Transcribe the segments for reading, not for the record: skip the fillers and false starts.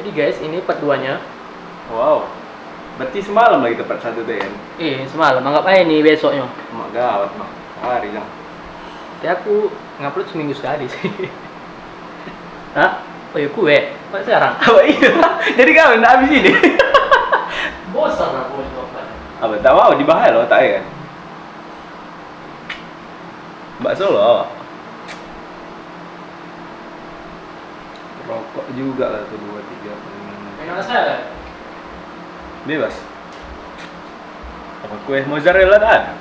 Jadi guys, ini part 2-nya. Wow. Berarti semalam lagi tepat satu tuh ya? Semalam, anggap aja nih besoknya. Mak gawat mah. Hari dong. Ya aku ngupload seminggu sekali sih. Hah? Oh iya kue, kok sekarang? Apa iya? Jadi kau nak habis ini? Bosan aku itu apa? Apa tak mau dibahas loh tak ya? Mbak Solo. Rokok juga lah tuh 2, 3. Enak saya. Bebas. Apa kue mozzarella ada?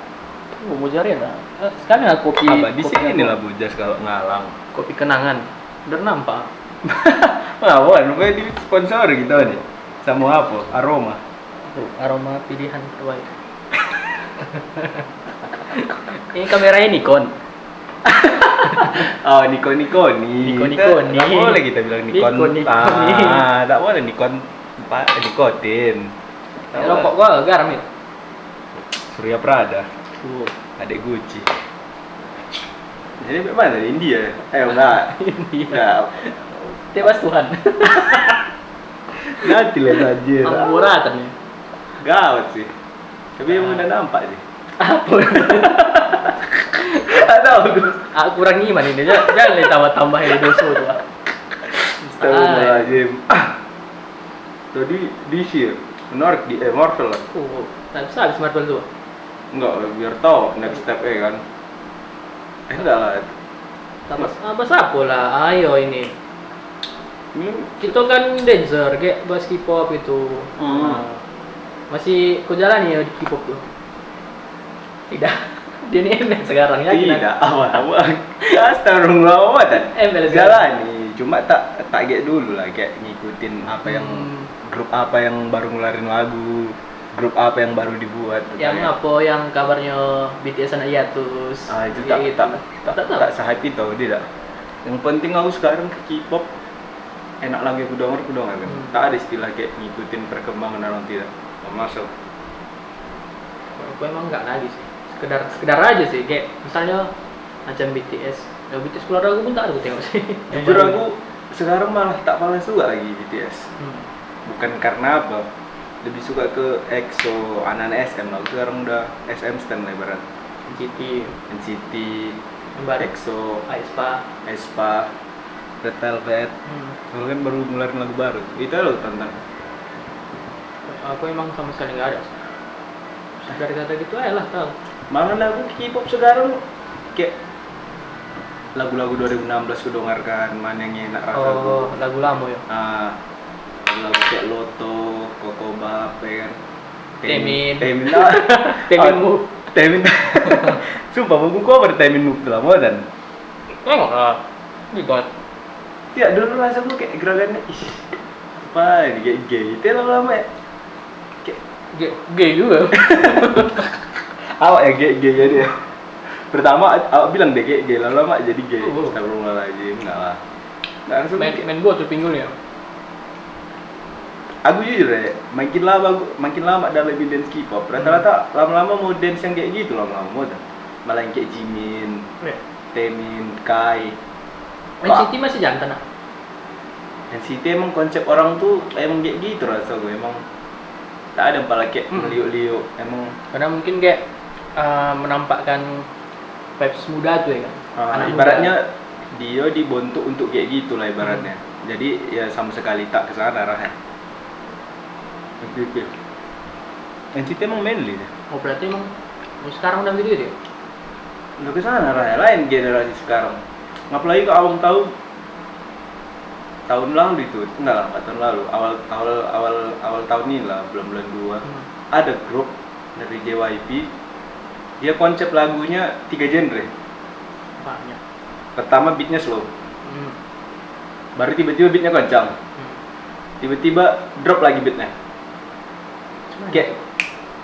Oh, mozzarella. Sekarang nggak kopi. Apa di kopi sini apa? lah Bujas kalau ngalang. Kopi kenangan. Udah nampak. Ngawan, kue di sponsor gitu nih. Sama apa? Aroma. Tuh, aroma pilihan terbaik. Ini kameranya Nikon. Oh, Nikon. Nikon. Tak boleh kita bilang Nikon. Nikon. Tak boleh Nikon nikotin. Ini rokok gua garam ya. Surya Prada, Tuh. adik Gucci. Jadi mana? India? Enggak. Enggak. Tebas Tuhan. Nanti lah saja. Amburatan ya. Gawat sih. Tapi emang udah nampak sih. Apa? Tak tahu. Aku kurang iman ini. Jangan ditambah-tambah ini dosa tuh. Astagfirullahaladzim. Tadi DC ya? Menarik di Marvel lah. Tak bisa habis Marvel tuh. Enggak, biar tahu next step kan. Enggak lah. Apa sapo lah. Ayo ini. Kita kan dancer, kayak bahas K-pop itu. Masih kau jalani ya di K-pop tuh? Tidak. Dia ini ML sekarang ya? Tidak, awal-awal. Astagfirullah, ML jalani. Cuma tak kayak dulu lah, kayak ngikutin apa yang grup apa yang baru ngeluarin lagu, grup apa yang baru dibuat. Yang apa yang kabarnya BTS anak hiatus. Itu tak gitu. tak se-hype itu tidak. Yang penting aku sekarang ke K-pop enak lagi aku denger kan. Tak ada istilah kayak ngikutin perkembangan orang tidak. Tak masuk. Aku emang enggak lagi sih. Sekedar aja sih, kayak misalnya macam BTS. Ya BTS keluar lagu pun tak ada aku tengok sih. Jujur aku sekarang malah tak paling suka lagi BTS. Bukan karena apa, lebih suka ke EXO, anak-anak S kan. Aku sekarang udah SM stan lah ibarat. NCT, EXO, aespa, Red Velvet. Kalau kan baru ngeluarin lagu baru. Itu lo tentang. Aku emang sama sekali nggak ada. Dari kata gitu aja lah tau. Malah lagu K-pop sekarang kayak lagu-lagu 2016 ku dengarkan, mana yang enak rasa. Oh, lagu lama ya. Lagu kayak Loto, Kokoba, apa kan? Temin Move. Temin. Sumpah buku cover Temin Move tuh lama dan. Tengok lah. Gitu. Ya dulu rasa gue kayak gerakannya, apa ini kayak gay. Itu lama-lama ya. Kayak gay juga. Awak ya gay jadi ya. Pertama awak bilang deh gay, lama-lama jadi gay. Astagfirullahaladzim, enggak lah. Enggak langsung main gua tuh pinggulnya. Aku jujur ya, makin lama dalam dance K-pop, rata-rata lama-lama mau dance yang kayak gitu lama-lama mau dah. Malah yang kayak Jimin, Taemin, Kai. NCT masih jantan ah. NCT emang konsep orang tuh emang kayak gitu rasa gue, emang tak ada malah kayak meliuk-liuk emang. Karena mungkin kayak menampakkan vibes muda tuh ya kan. Ibaratnya muda. Dia dibentuk untuk kayak gitu lah ibaratnya. Jadi ya sama sekali tak kesana arahnya. Gitu. NCT emang manly deh. Oh berarti emang sekarang udah gitu ya? Udah kesana arahnya, lain generasi sekarang. Apalagi ke awal tahun lalu itu, enggak lah 4 tahun lalu, awal tahun ini lah, bulan 2 ada grup dari JYP. Dia konsep lagunya 3 genre. Banyak. Pertama beatnya slow, baru tiba-tiba beatnya kencang, tiba-tiba drop lagi beatnya. Kayak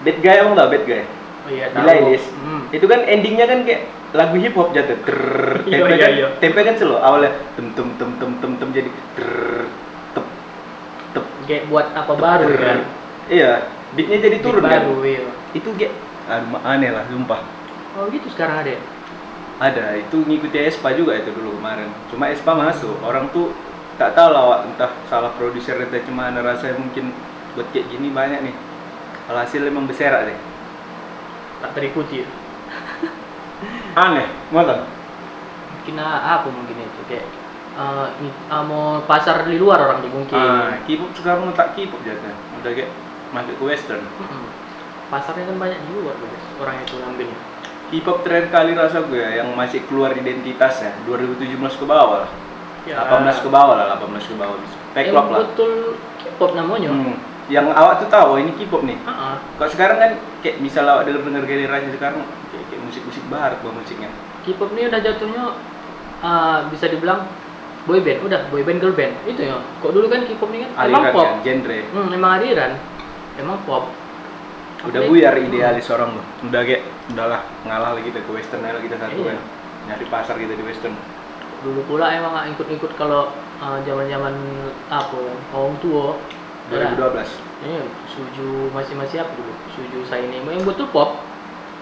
bad guy, emang tau bad guy? Oh iya, Billie Eilish. Itu kan endingnya kan kayak lagu hip hop jatuh. Tempo kan slow, awalnya tem jadi tep. Kayak buat apa baru kan? Iya, beatnya jadi turun beat kan. Baru, iya. Itu kayak aneh lah, sumpah. Oh gitu sekarang ada ya? Ada, itu ngikuti aespa juga itu dulu kemarin. Cuma aespa masuk, orang tuh tak tahu lah Wak, entah salah produser atau gimana, rasanya mungkin buat kayak gini banyak nih. Alhasil emang berserak deh. Tak terikuti ya. Aneh, mana? Mungkin apa mungkin itu kayak mau pasar di luar orang di mungkin. K-pop sekarang tak K-pop jatuh. Udah kayak masuk ke western. Pasarnya kan banyak di luar guys, orang itu ngambilnya. K-pop terakhir kali rasa gue ya, yang masih keluar identitasnya 2017 ke bawah lah. 18 ke bawah lah, 18 ke bawah bisa. Backlog lah. Betul K-pop namanya. Yang awak tuh tahu ini K-pop nih. Heeh. Kalau sekarang kan kayak misal awak denger generasi sekarang kayak musik-musik barat buat musiknya. K-pop ini udah jatuhnya bisa dibilang boy band, udah boy band girl band itu ya. Kok dulu kan K-pop ini kan emang Aliran pop, kan, genre. emang aliran, emang pop. Udah buyar idealis orang tuh. Udah kayak udahlah ngalah lagi kita ke western aja kita satu Iya. kan. Nyari pasar kita di western. Dulu pula emang nggak ikut-ikut kalau zaman-zaman apa orang tua. 2012. Iya, Suju masih apa dulu? Suju Saini, yang betul pop.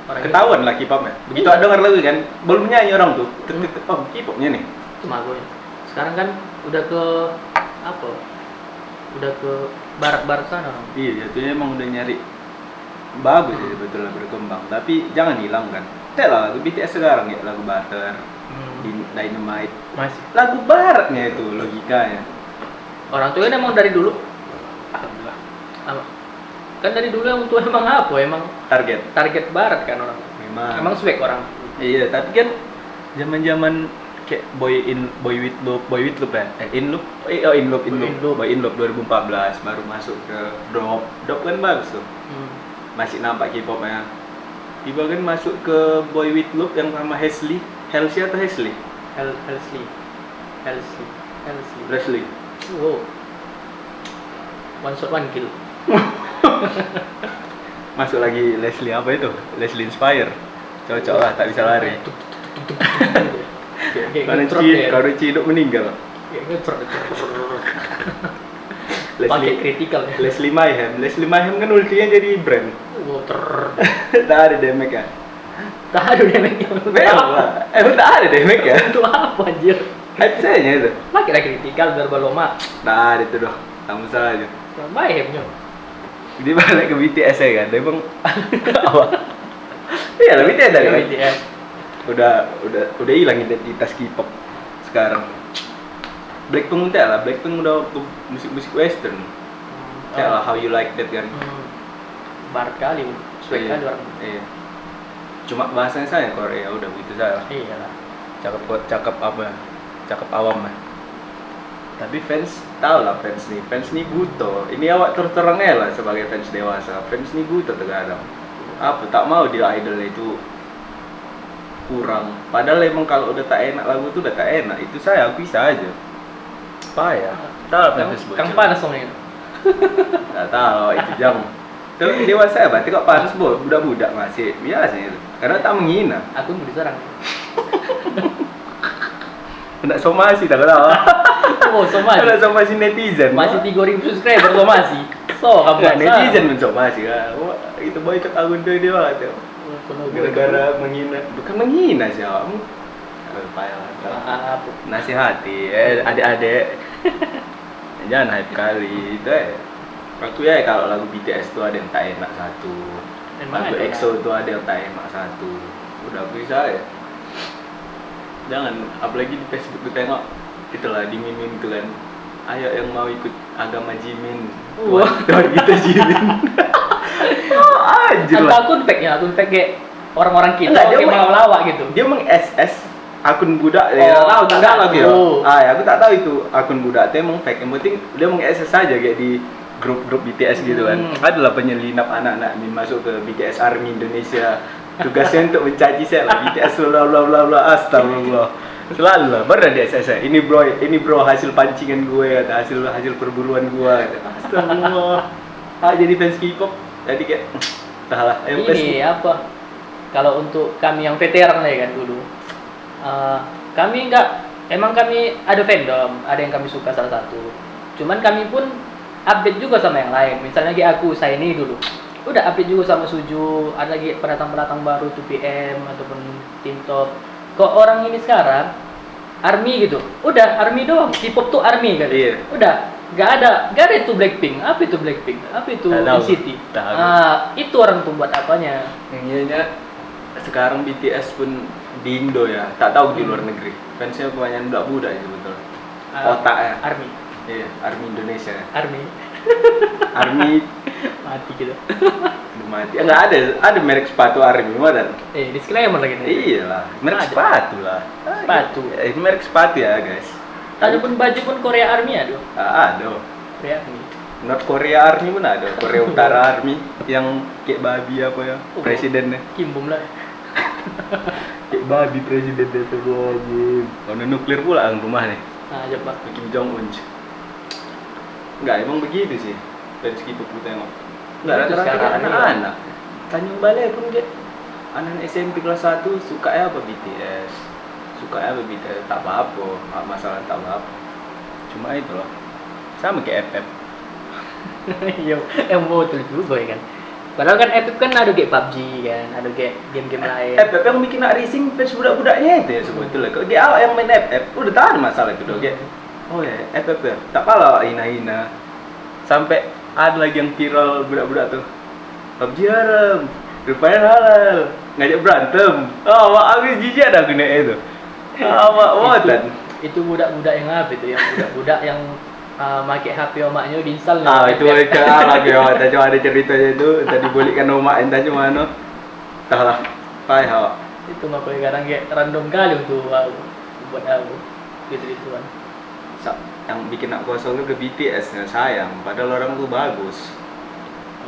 Ketahuan lah K-popnya. Begitu Iya. ada denger lagu kan, belum nyanyi orang tuh. Oh, K-popnya nih. Itu magonya. Sekarang kan udah ke apa? Udah ke barat-barat sana orang. Iya, jatuhnya emang udah nyari bagus ya sebetulnya berkembang, tapi jangan hilang kan. Kayak lah lagu BTS sekarang ya, lagu Butter, Dynamite. Masih. Lagu baratnya itu logikanya. Orang tua kan emang dari dulu. Alhamdulillah. Kan dari dulu yang tua emang apa? Emang target barat kan orang. Memang. Emang swag orang. Iya, tapi kan zaman-zaman kayak Boy with Love ya. In Love. Boy in Love 2014 baru masuk ke Drop. Drop kan bagus tuh. Masih nampak K-popnya. Tiba kan masuk ke Boy with Love yang sama Halsey atau Halsey? Leslie. Wow. One shot one kill. Masuk lagi Leslie apa itu? Leslie Inspire. Cocok lah, tak bisa lari. Kalau Ciduk meninggal. Pakai kritikal ya. Leslie Mayhem kan ultinya jadi brand. Tak ada damage kan? Tak ada damage. Tak ada damage ya? Itu apa anjir? Hype saya itu. Pakailah kritikal biar baloma. Nah, itu doh. Kamu salah aja. Mayhemnya. Dia balik ke BTS ya kan? Dia emang apa? Iya lah BTS dari kan? BTS. Udah hilang identitas K-pop sekarang. Blackpink enggak lah, Blackpink udah musik western. Kayak lah How You Like That kan. Barat kali, swag kali orang. Iya. Cuma bahasanya saya Korea udah begitu saja. Iya lah. Cakep apa? Cakep awam lah. Tapi fans tahu lah fans nih butuh. Ini awak terangnya lah sebagai fans dewasa. Fans nih butuh terkadang. Apa tak mau dia idol itu kurang. Padahal emang kalau udah tak enak lagu tuh udah tak enak. Itu saya aku bisa aja. Payah. Tahu fans Facebook. Kang panas songnya. Tak tahu itu jam. Tapi dewasa ya, berarti kok panas budak-budak masih biasa itu. Karena tak menghina. Aku mau diserang. Tidak somasi tak tahu. Oh, somasi. Tidak somasi netizen. Masih 3.000 subscriber somasi. So, kamu nggak netizen mensomasi kan. Wah, itu boykot akun dia banget. Gara-gara menghina. Bukan menghina sih kamu. Payah. Maaf. Nasihati, adik-adik. Jangan hype kali itu. Aku ya kalau lagu BTS tuh ada yang tak enak satu. Lagu EXO tuh ada yang tak enak satu. Udah bisa ya. Jangan, apalagi di Facebook tuh tengok itulah di meme itu kan. Ayo yang mau ikut agama Jimin. Tuhan kita Jimin. Oh, anjir lah. Akun fake ya, akun fake kayak orang-orang kita Enggak, dia kayak melawak gitu. Dia meng-SS akun budak ya. Tahu enggak lagi ya. Aku tak tahu itu akun budak itu emang fake. Yang penting dia meng-SS saja kayak di grup-grup BTS gitu kan. Adalah penyelinap anak-anak ini masuk ke BTS Army Indonesia. Tugasnya untuk mencaci saya lah BTS bla bla bla bla astagfirullah. Selalu lah, baru di SS. Ini bro hasil pancingan gue kata, hasil perburuan gue kata. Astagfirullah. Jadi fans K-pop. Jadi kayak entahlah. Ini apa? Kalau untuk kami yang veteran lah ya kan dulu. Kami kami ada fandom, ada yang kami suka salah satu. Cuman kami pun update juga sama yang lain. Misalnya kayak saya ini dulu udah update juga sama Suju, ada lagi pendatang baru 2PM ataupun Tim Top. Kok orang ini sekarang ARMY gitu. Udah ARMY doang. K-pop tuh ARMY kan. Iya. Udah. Gak ada itu Blackpink. Apa itu Blackpink? Apa itu Nggak tahu. NCT? Tahu. Itu orang tuh buat apanya? Yang ianya sekarang BTS pun di Indo ya, tak tahu di luar negeri. Fansnya kebanyakan budak-budak itu betul. Otaknya. ARMY. Iya, ARMY Indonesia. ARMY. ARMY Mati gitu. udah mati. Enggak ada merek sepatu ARMY mana? Disclaimer lagi nih. Iyalah, merek Ada. sepatu lah. Sepatu. Ini merek sepatu ya, guys. Ada pun baju pun Korea ARMY ada. Ada. Korea ARMY. North Korea ARMY pun ada. Korea Utara ARMY yang kayak babi apa ya? Presidennya. Kimbum lah. Kayak babi presidennya tuh anjing. Kalau nuklir pula ang rumah nih. Coba. Kim Jong Un. Enggak, emang begitu sih. Dari segi pun tengok. Enggak Itu rata-rata sekarang anak-anak. Tanjung Balai pun kayak anak SMP kelas 1 suka apa BTS. Suka apa BTS, tak apa-apa. Nggak masalah, tak apa-apa. Cuma itu loh. Sama kayak FF. Iya, mau tuh juga ya kan. Padahal kan FF kan ada kayak PUBG kan, ada kayak game-game lain. FF yang bikin nak racing fans budak-budaknya itu ya sebetulnya. Kalau dia awal yang main FF, udah tahu ada masalah itu dong. Kayak, oh ya FF ya, tak kalah hina-hina. Sampai ada lagi yang viral budak-budak tuh. PUBG haram, rupanya halal, ngajak berantem. Oh, wah aku jijik ada gini itu. Wah, itu budak-budak yang apa itu? Yang budak-budak yang pakai HP omaknya diinstal. itu lagi ya. Tadi ada ceritanya itu, tadi bolikan omak entah cuma mana. Entahlah, pai hawa. Itu makanya kadang kayak random kali untuk buat aku gitu-gituan. Yang bikin nak kosong itu ke BTS nya sayang, padahal orang tuh bagus.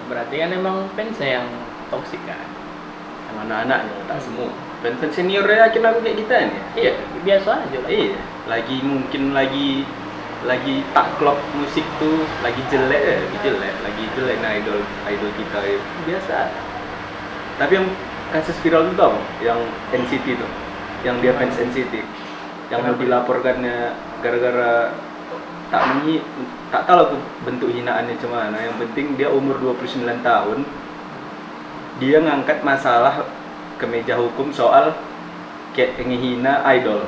Berarti kan emang fansnya yang toksik kan? Yang anak-anaknya tak semua. Fans seniornya yakin aku kayak kita nih. Iya, biasa aja lah. Iya, mungkin lagi tak klop musik tuh lagi jelek nah idol kita ya. Biasa. Tapi yang kasus viral itu tau, yang NCT tuh, yang dia fans NCT, yang mau dilaporkannya gara-gara tak tahu tuh bentuk hinaannya cemana. Yang penting dia umur 29 tahun, dia ngangkat masalah ke meja hukum soal kayak ngehina idol.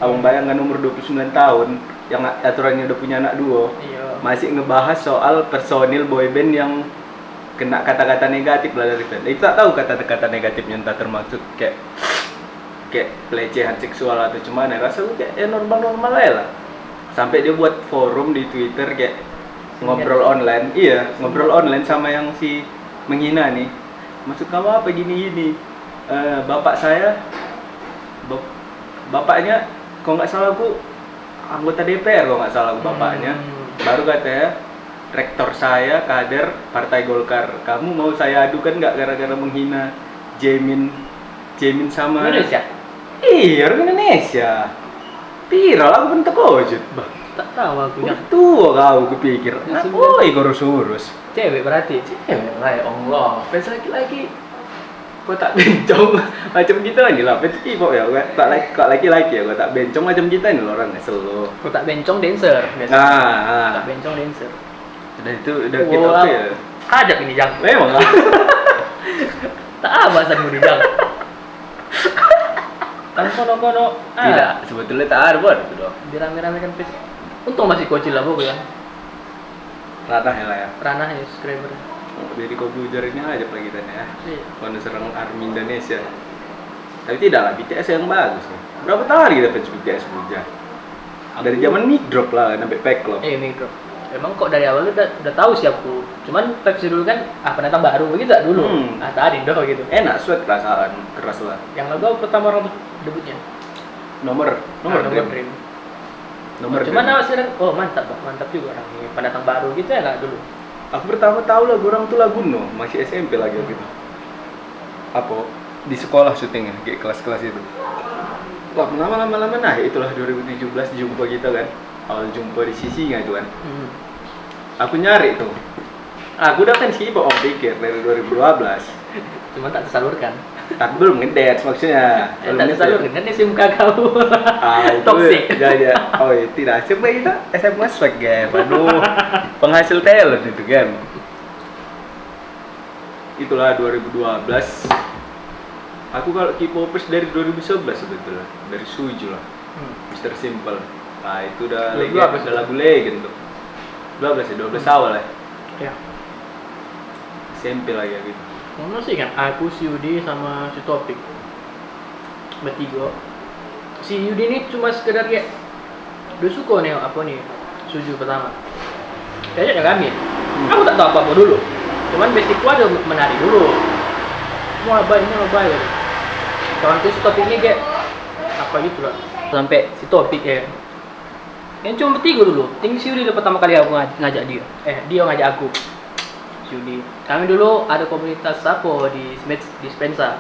Abang bayangkan umur 29 tahun yang aturannya udah punya anak 2, Iya. masih ngebahas soal personil boyband yang kena kata-kata negatif lah dari fans. Itu tak tahu kata-kata negatifnya entah termasuk kayak pelecehan seksual atau cuman rasa gue kayak normal-normal aja lah. Sampai dia buat forum di Twitter kayak ngobrol online. Iya, ngobrol online sama yang si menghina nih. Maksud kamu apa gini-gini? Bapak saya bapaknya kalau nggak salah aku anggota DPR kalau nggak salah aku bapaknya. Baru katanya rektor saya kader Partai Golkar. Kamu mau saya adukan nggak gara-gara menghina Jamin sama Indonesia? Iya, orang Indonesia. Viral aku bentuk ojut. Tak tahu aku ya. Tua kau kepikir. Oh, urus-urus. Cewek berarti. Cewek lah ya Allah. Fans laki-laki. Kok tak bencong macam kita nih lah. Fans K-pop ya. Kok laki-laki ya. Kok tak bencong macam kita nih orang nggak selo. Kok tak bencong dancer biasa. Tak bencong dancer. Udah kita oke ya. Ajak ini Jang. Memang lah. Tak apa asalmu di Jang. Kan kono-kono. Tidak, sebetulnya tak ada buat itu doang. Dirame-rame kan pes. Untung masih kocil lah bu ya. Ranah ya lah ya. Ranah ya subscriber. Jadi Kobujar ini aja lah kita nih ya. Iya. Kalau serang ARMY Indonesia. Tapi tidak lah, BTS yang bagus nih. Berapa tahun kita fans BTS Buja? Dari zaman mic drop lah sampai pack loh. Mikro. Emang kok dari awal udah tahu sih aku. Cuman Pepsi dulu kan pendatang baru begitu tak dulu. Tadi doh gitu. Enak sweat perasaan keras lah. Yang lagu pertama orang tuh debutnya. Nomor Dream. Cuman awal sih mantap juga orang ini pendatang baru gitu ya kak dulu. Aku pertama tahu lagu orang tuh lagu No, masih SMP lagi gitu. Apa di sekolah syutingnya kayak kelas-kelas itu. Wah, lama-lama nah itulah 2017 jumpa kita kan. Awal jumpa di Sisinga itu kan. Aku nyari tuh. Aku udah kan sih om pikir dari 2012. Cuman tak tersalurkan. Tapi belum ngedance maksudnya. Tak tersalurkan kan isi muka kau. Itu Toxic. Ya. Oh iya, tidak. Coba kita SMS swag game. Aduh, penghasil talent itu game. Itulah 2012. Aku kalau K-popers dari 2011 sebetulnya. Dari Suju lah. Mr. Simple. Nah itu udah 12 legend, udah lagu legend tuh. 12 ya, 12 awal ya. Ya. SMP lagi ya gitu. Mana sih kan? Aku, si Yudi sama si Topik bertiga. Si Yudi ini cuma sekedar kayak udah suka nih apa nih Suju pertama. Kayaknya kami. Aku tak tahu apa-apa dulu. Cuman basicku ada menari dulu. Mau apa ini gitu. Kawan si Topik ini kayak apa gitu lah. Sampai si Topik ya. Yang cuma bertiga dulu. Tinggi si Yudi pertama kali aku ngajak dia. Dia ngajak aku. Yudi. Kami dulu ada komunitas apa di Spensa,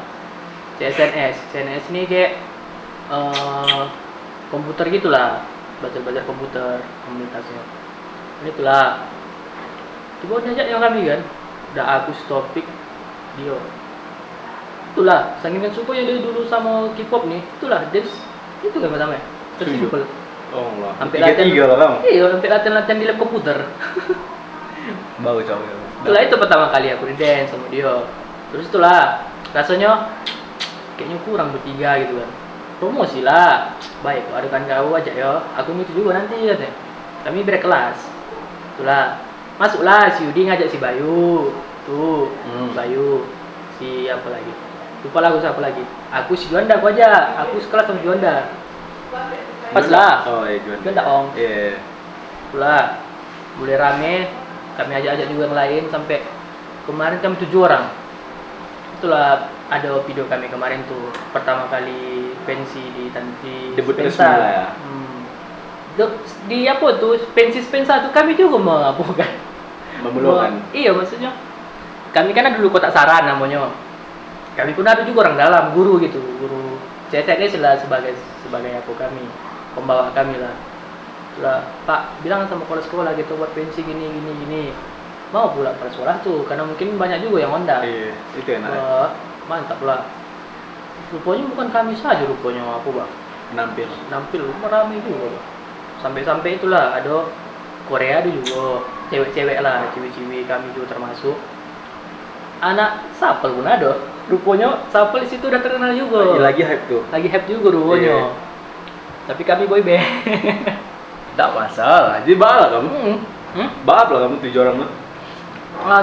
CNS ini kayak komputer gitulah, belajar komputer komunitasnya. Ini itulah. Coba ngajak yang kami kan, udah aku Topik, dia. Itulah, saking kan suka yang dia dulu sama K-pop nih, itulah dance, itu kan pertama ya. Terus simple. Oh lah. Sampai latihan. Lah kamu. Iya, sampai latihan di lab komputer. Bagus cowok. Itulah itu pertama kali aku di dance sama dia. Terus itulah rasanya kayaknya kurang bertiga gitu kan. Promosi lah. Baik, kalau ada kan kau aja ya. Aku itu juga nanti katanya. Kami beda kelas. Itulah. Masuklah si Yudi ngajak si Bayu. Tuh, Bayu. Si apa lagi? Lupa lah aku siapa lagi. Aku si Juanda aku aja. Aku sekelas sama Juanda. Pas lah. Oh iya Juanda Ong. Iya. Itulah. Mulai rame. Kami ajak juga yang lain sampai kemarin kami 7 orang. Itulah ada video kami kemarin tuh pertama kali pensi di debut resmi Spensa. lah ya. Di apa tuh pensi Spensa tuh kami juga mau apa kan? Memelukkan. Iya maksudnya. Kami kan ada dulu kotak saran namanya. Kami pun ada juga orang dalam guru gitu, guru CSNS lah sebagai apa kami, pembawa kami lah. Lah, Pak bilang sama kepala sekolah gitu buat pensi gini mau pulang ke sekolah tuh karena mungkin banyak juga yang undang. Iya, itu enak. Mantap lah. Rupanya bukan kami saja rupanya apa bang. Nampil ramai juga bang. Sampai itulah ada Korea ada juga cewek-cewek lah, cewek-cewek kami juga termasuk. Anak Sapel pun ada. Rupanya Sapel di situ udah terkenal juga. Lagi hype tuh. Lagi hype juga rupanya. Iya. Tapi kami boy band. Tak masalah, jadi balap kamu. Balap lah kamu 7 orang tuh.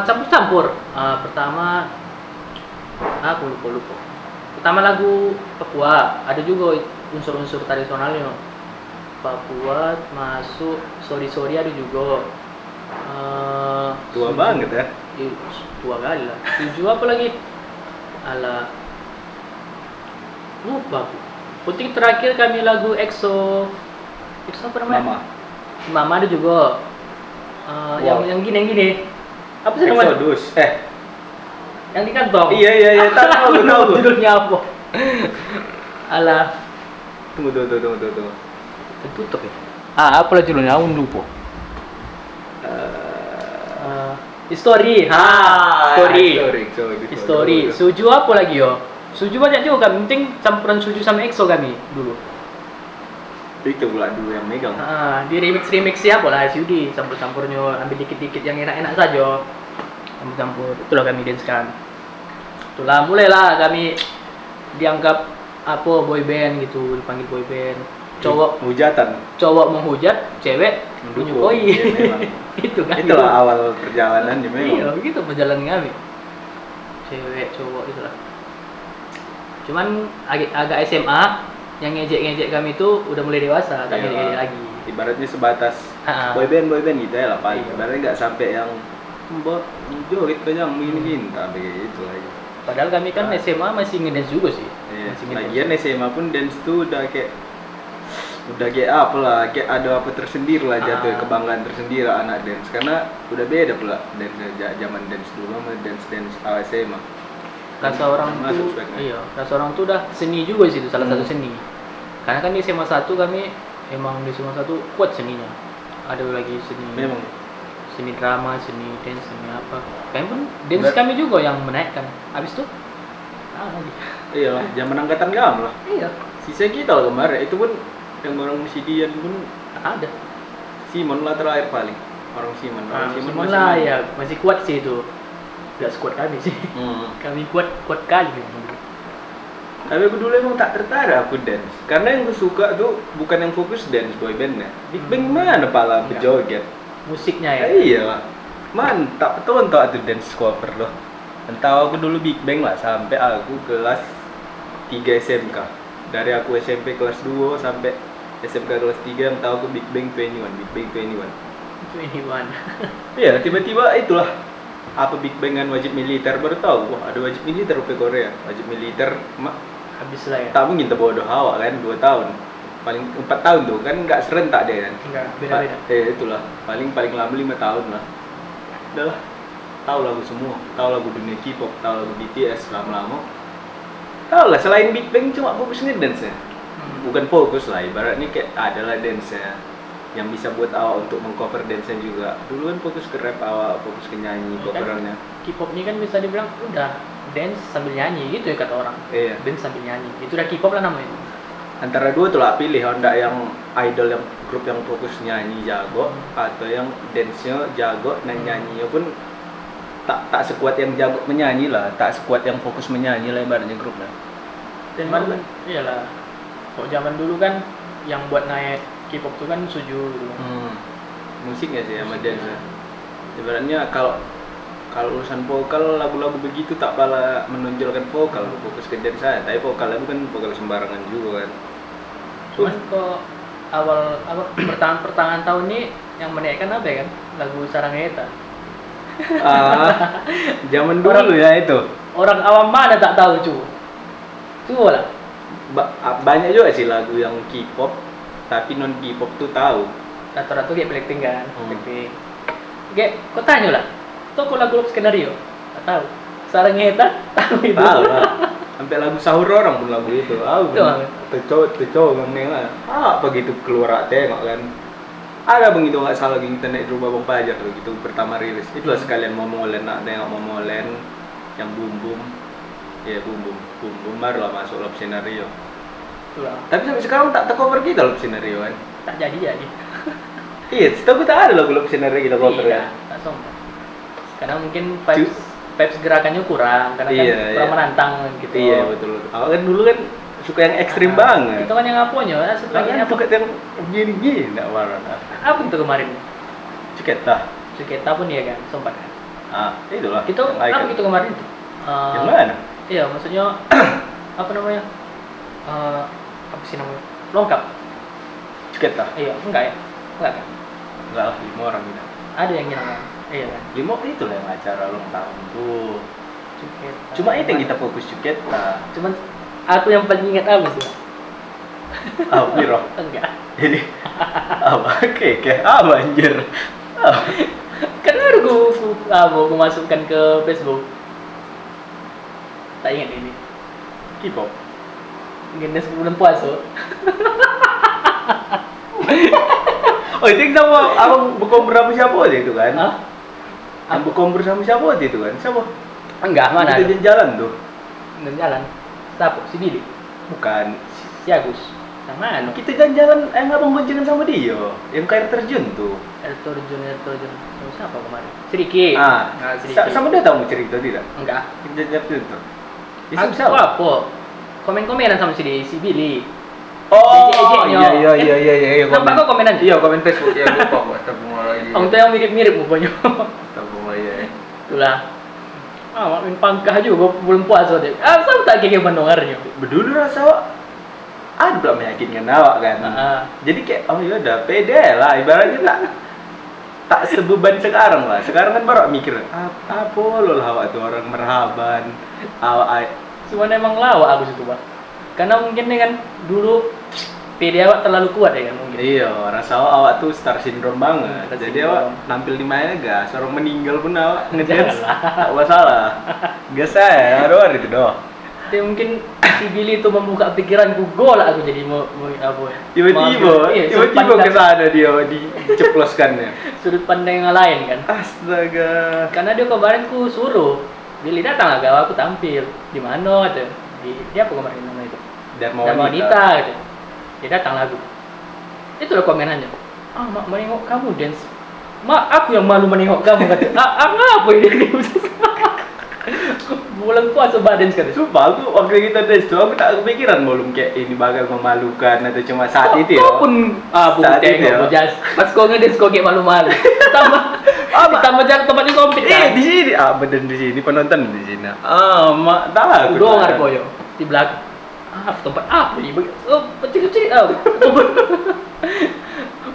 Campur-campur. Pertama, aku lupa. Pertama lagu Papua, ada juga unsur-unsur tradisionalnya. Papua masuk, sorry ada juga. Tua banget ya. Tua kali lah. 7 apa lagi? Ala, lupa aku. Penting terakhir kami lagu EXO apa namanya? Mama ada juga. Yang gini. Apa sih namanya? Exodus. Yang di kantong. Iya, tahu. Judulnya apa? Alah. Tunggu. Tertutup ya? Apa lah judulnya? Aku lupa. Story. Story. Suju apa lagi yo? Suju banyak juga kan. Penting campuran Suju sama EXO kami dulu. Itu pula dulu yang megang. Di remix siapa lah Yudi, campur-campurnya, ambil dikit-dikit yang enak-enak saja. Campur-campur. Itulah kami dance kan. Itulah mulailah kami dianggap apa boy band gitu, dipanggil boy band. Cowok menghujat, cewek menyukoi. Ya, memang. Itu kan. Itulah awal perjalanan memang. Iya, begitu perjalanan kami. Cewek, cowok itulah. Cuman agak SMA yang ngejek kami itu udah mulai dewasa, tak ngejek lagi. Ibaratnya sebatas boyband gitu ya lah paling. Ibaratnya nggak sampai yang joget kejang begini tapi kayak gitu lagi. Padahal kami kan SMA masih ngedance juga sih. Iya. Lagian SMA pun dance tuh udah kayak apa lah, kayak ada apa tersendiri lah jatuh kebanggaan tersendiri lah anak dance karena udah beda pula dance zaman dance dulu sama dance SMA. Rasa orang tuh udah seni juga sih itu salah satu seni. Karena kan di SMA 1 kami emang di SMA 1 kuat seninya. Ada lagi seni. Memang seni drama, seni dance, seni apa. Kami pun dance kami juga yang menaikkan. Habis itu lagi. Iya, zaman angkatan kamu lah. Iya. Sisa kita lah kemarin itu pun yang orang Sidian pun ada. Simon lah terakhir paling. Orang Simon Simon lah ya, masih kuat sih itu. Gak sekuat kami sih. Kami kuat kali. Tapi aku dulu emang tak tertarik aku dance. Karena yang gue suka tuh bukan yang fokus dance boy bandnya. Big Bang mana pala Enggak. berjoget. Musiknya ya. Iya lah. Mantap betul untuk itu dance cover loh. Entah aku dulu Big Bang lah sampai aku kelas 3 SMK. Dari aku SMP kelas 2 sampai SMK kelas 3 yang tahu aku Big Bang 21, Big Bang 21. Itu ini one. Iya, tiba-tiba itulah apa Big Bang kan wajib militer baru tahu. Wah, ada wajib militer di Korea. Wajib militer Habis lah ya. tak mungkin terbodoh awak kan 2 tahun. Paling 4 tahun tuh kan nggak serentak deh kan. Enggak, beda-beda. Itulah paling lama 5 tahun lah. Udah lah. Tahu lagu semua, tahu lagu dunia K-pop, tahu lagu BTS lama-lama. Tahu lah selain Big Bang cuma fokus ngedance ya. Bukan fokus lah, ibaratnya kayak adalah dance nya yang bisa buat awak untuk mengcover dance nya juga. Dulu kan fokus ke rap awak, fokus ke nyanyi coverannya. K-pop ini kan bisa dibilang udah dance sambil nyanyi gitu ya kata orang. Iya. Dance sambil nyanyi. Itu udah K-pop lah namanya. Antara dua tuh lah pilih, Honda yang idol yang grup yang fokus nyanyi jago atau yang dance-nya jago dan nyanyinya pun tak sekuat yang jago menyanyi lah, tak sekuat yang fokus menyanyi lah ibaratnya grupnya. Cuman iyalah. Kok zaman dulu kan yang buat naik K-pop tuh kan Suju gitu. Musiknya sih sama dance. Ibaratnya kalau urusan vokal lagu-lagu begitu tak pala menonjolkan vokal, fokus ke dance saya. Tapi vokalnya bukan vokal sembarangan juga kan. Cuman kok awal pertengahan tahun ini yang menaikkan apa ya kan? Lagu Saranghaeta. Zaman dulu ya itu. Orang awam mana tak tahu cu lah. Banyak juga sih lagu yang K-pop tapi non K-pop tuh tahu. Rata-rata kayak Blackpink kan. Blackpink. Kayak kok tanya lah. Tuh kok lagu skenario? Tak tahu. Saranghaeta tahu itu. Tahu lah. Sampai lagu sahur orang pun lagu itu. Tuh nengah. Begitu keluar tengok kan. Ada begitu nggak salah lagi internet rumah Bang Pajar begitu pertama rilis. Itulah sekalian Momoland nak tengok Momoland yang bum ya bum barulah masuk love scenario. Itulah. Tapi sampai sekarang tak tercover kita love scenario kan. Tak jadi. Iya, setahu kita ada lagu love scenario kita cover Iya, kan. tak sombong. Karena mungkin vibes gerakannya kurang karena kan kurang menantang gitu. Iya betul. Awak kan dulu kan suka yang ekstrim banget. Itu kan yang apunya, satu lagi Kan apa? suka yang gini enggak warna. Apa itu kemarin? Ceketa. Ceketa pun ya kan, sempat kan. Itulah. Itu apa itu kemarin itu? Yang mana? Iya, maksudnya apa namanya? Apa sih namanya? Lengkap. Ceketa. Iya, enggak ya? Enggak kan? Enggak lah, 5 orang kita. Ada yang bilang kan? Iya kan? 5 itu lah yang acara ulang tahun tuh. Ceketa. Cuma itu yang kita fokus Ceketa. Cuman aku yang paling ingat apa sih? Piro. Enggak. Jadi keke apa anjir? Kan baru aku masukkan ke Facebook. Tak ingat ini. K-pop. Guinness bulan puasa. Itu yang sama abang berkompor sama siapa aja itu kan? Hah? Yang berkompor sama siapa aja itu kan? Siapa? Enggak, mana? Kita jalan tuh. Jalan. Siapa? Si Billy. Bukan. Si Agus. Yang mana? Kita jalan-jalan abang boncengan sama dia. Yang air terjun tuh. Air terjun. Sama siapa kemarin? Si Ricky. Si Ricky. Sama dia tahu mau cerita tidak? Enggak. Kita jalan tuh. Aku apa? Komen-komenan sama si Billy. Oh, ejek-ejeknya. iya. Nampak kok komenan? Iya, komen Facebook ya lupa. Astagfirullahaladzim. Orang tuh yang mirip-mirip mukanya. Astagfirullah ya. Itulah. Makin pangkah juga belum puasa deh. Sama tak kayak mendengarnya. Bedulu rasa ada belum meyakinkan awak kan. Jadi kayak ya udah pede lah ibaratnya tak sebeban sekarang lah. Sekarang kan baru mikir apa lo lah awak tuh orang merhaban. Awak Cuman emang lawak aku situ, Pak. Karena mungkin nih kan dulu PD awak terlalu kuat ya kan mungkin. Iya, rasa awak tuh star syndrome banget. Star Jadi syndrome. awak nampil di mana gas, orang meninggal pun awak ngedance. Tak masalah. Gas saya, ada itu doh. Tapi mungkin si Billy itu membuka pikiranku, gol aku jadi mau apa ya? Tiba-tiba ke sana dia diceploskannya. Sudut pandang yang lain kan. Astaga. Karena dia kemarin ku suruh Billy datang agak aku tampil di mana tuh dia apa kemarin namanya itu Dharma Wanita gitu. Dia datang lagu itu loh komenannya mak menengok kamu dance aku yang malu menengok kamu kata apa ini Bulan puasa badan sekali. Sumpah aku waktu kita tes tuh aku tak kepikiran belum kayak ini bakal memalukan atau cuma saat itu ya. Kau pun buku Saat itu ya. tengok jas. Pas kau ngedis kau kayak malu-malu. Tambah jarak tempatnya komplit kan. Di sini bener di sini penonton di sini. Mak tahu. Udah ngar koyo di belakang. Tempat apa ini? Oh, kecil-kecil.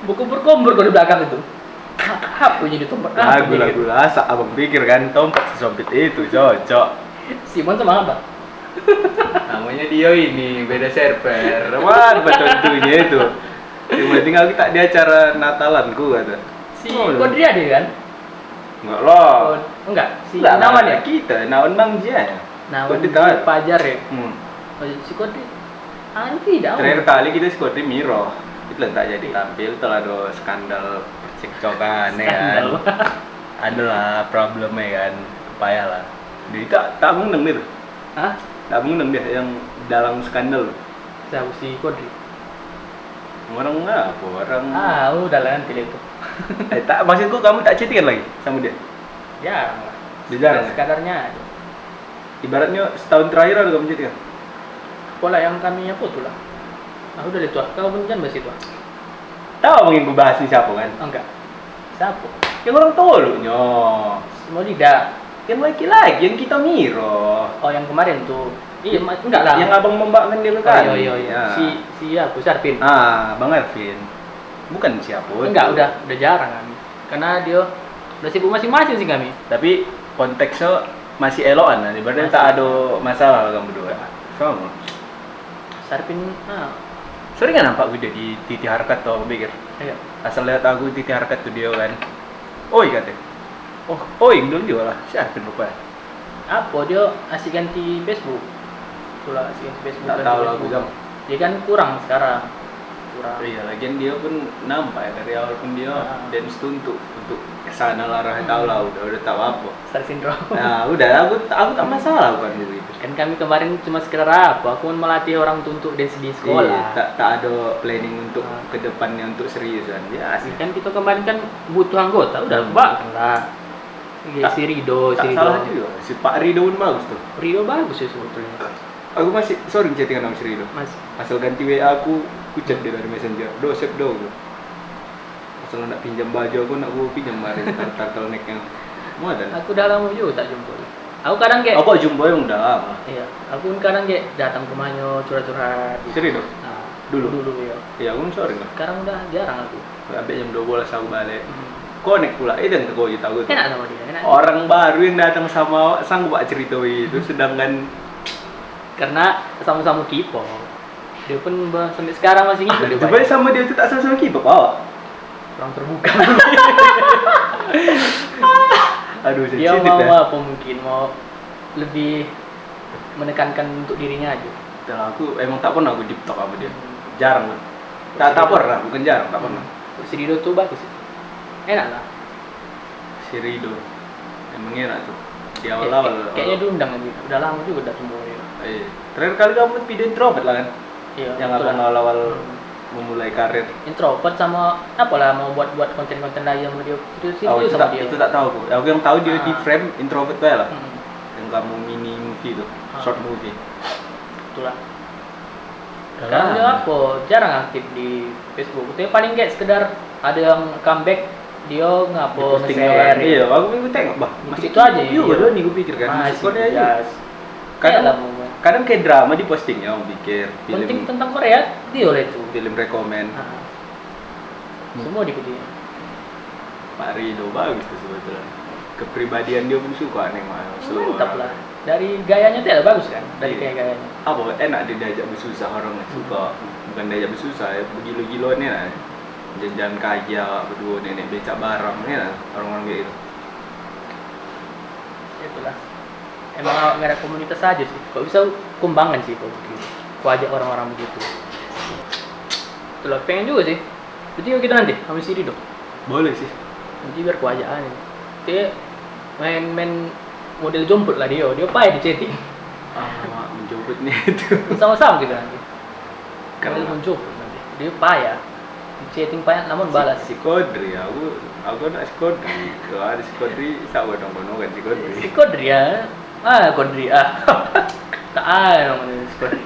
Buku berkombur kau di belakang itu. Apa jadi tempat apa? Lagu asa abang pikir kan tempat sesompit itu cocok. Simon sama apa? Namanya dia ini beda server. Wah, tentunya itu. Cuma tinggal kita di acara Natalanku kata. Si Kodri ada kan? Enggak loh. Enggak, si Lah, Nawan ya? Kita, Nawan Bang Jia. Nawan Kodri tahu. Pajar ya? Hmm. Oh, si Kodri. Tidak. Terakhir kali kita si Kodri Miro. Itu lah tak jadi tampil telah ada skandal percekcokan ya kan. Adalah problemnya kan. Payah lah. Dia tak mengenang dia. Hah? Tak mengenang dia yang dalam skandal. Siapa si Kodri? Orang apa? Orang Udah lah nanti itu. tak maksudku kamu tak chattingan lagi sama dia? Jarang lah. Dia jarang. Sekadarnya aja. Ibaratnya setahun terakhir ada kamu chattingan? Pola yang kami foto lah. Udah itu. Kau pun jangan bahas itu. Tahu abang yang bahas ni siapa kan? Enggak. Siapa? Yang orang toluknya. Mau tidak? Yang laki-laki yang kita Miro. Oh, yang kemarin tuh. Iya, enggak lah. Yang abang membakkan dia ke kan? Iya. Ya. Si aku Sarpin. Bang Arvin. Bukan siapa? Enggak, udah jarang kami. Karena dia udah sibuk masing-masing sih kami. Tapi konteksnya masih elokan lah. Ibaratnya tak ada masalah lah kamu berdua. Sama. Sarpin, Sering kan nampak video di Titi Harkat tuh, aku pikir. iya. Asal lihat aku Titi Harkat tuh dia kan. Oi katanya. Oi belum juga lah. Siapa rupanya? Apa dia asik ganti Facebook? Itulah asik ganti Facebook. Tak ganti tahu lah Facebook. aku jam. Dia kan kurang sekarang. Kurang. Iya, lagian dia pun nampak ya dari awal pun dia dance untuk kesana lah, arahnya tahu lah, udah tahu apa. Star syndrome. Nah, udah aku tak masalah bukan begitu. Kan kami kemarin cuma sekedar apa? Aku mau melatih orang untuk dance di sekolah. Iya, tak ada planning untuk kedepannya untuk seriusan. Ya, asik. Kan kita kemarin kan butuh anggota, udah bahkan lah. Si Rido, Tak salah juga. Si Pak Rido pun bagus tuh. Rido bagus ya sebetulnya. Aku masih sorry chattingan sama si Rido. Mas, Asal ganti WA aku chat dia dari Messenger. Do save do. Asal nak pinjam baju aku nak gua pinjam kemarin turtleneck yang mau ada. aku udah lama juga tak jumpa. Aku kadang kayak Aku jumbo yang udah lama. iya, aku pun kadang kayak datang ke rumahnya curhat-curhat. Si Rido. Nah, Dulu ya. Iya, aku sorry lah. Sekarang udah jarang aku. Sampai jam 12 aku balik. Connect pula, itu yang kau tahu tuh. Enak sama dia, enak. Orang baru yang datang sama sanggup pak cerita itu, sedangkan Karena sama-sama K-pop. Dia pun sampai sekarang masih ngikut dia. coba sama dia itu tak sama-sama K-pop awak. Kurang terbuka. Aduh, Dia sensitif mau ya. apa mungkin mau lebih menekankan untuk dirinya aja. Nah, aku emang tak pernah aku deep talk sama dia. Jarang. Tak pernah, bukan jarang, tak pernah. Si Rido tuh bagus. Enak lah. Si Rido. Emang enak tuh. Di awal-awal. Kayaknya diundang lagi. Udah lama juga udah semua dia. Iya. Terakhir kali kamu video introvert lah kan? Iya. Yang betul abang lah. awal-awal memulai karir. Introvert sama apalah mau buat konten-konten lagi sama dia. Itu sih Oh, itu sama tak, dia. itu tak tahu aku. Aku yang tahu dia di frame introvert bae lah. Hmm, Yang kamu mini movie tuh, short movie. itulah. Sekarang dia apa? Jarang aktif di Facebook. Itu paling kayak sekedar ada yang comeback dia ngapo Postingnya nge-share. kan. Iya, aku minggu tengok bah. Masih itu aja. Iya, udah nih gue pikir kan. Masih Korea aja. jelas. Kadang Kayak lah, kadang kayak drama di postingnya, aku pikir penting film tentang Korea dia oleh itu. film rekomen. Semua diikuti. Pak Rido bagus tuh sebetulnya. Kepribadian dia pun suka aneh mah. Mantap lah. Dari gayanya tuh ya bagus kan? Dari Iya. kayak gayanya. Apa enak dia diajak bersusah orang suka. Bukan diajak bersusah ya, begilo-giloan ya. Jalan kaya berdua nenek becak barang ya orang-orang kayak gitu. Itulah. Emang nggak ada komunitas aja sih. Kok bisa kumbangan sih kok begitu. Kok ajak orang-orang begitu. Itulah pengen juga sih. Jadi kita nanti kami sini dong. Boleh sih. Nanti biar ku ajak aja. Dia main model jomput lah dia. Dia payah di chatting. Menjemputnya itu. Sama-sama kita nanti. Karena- Kalau menjomput nanti. Dia payah. Di chatting payah namun balas. Si Kodri, aku nak si Kodri. Kalau ada si Kodri, sama dong kan si Kodri. Si Kodri ya Kodri tak ada namanya si Kodri.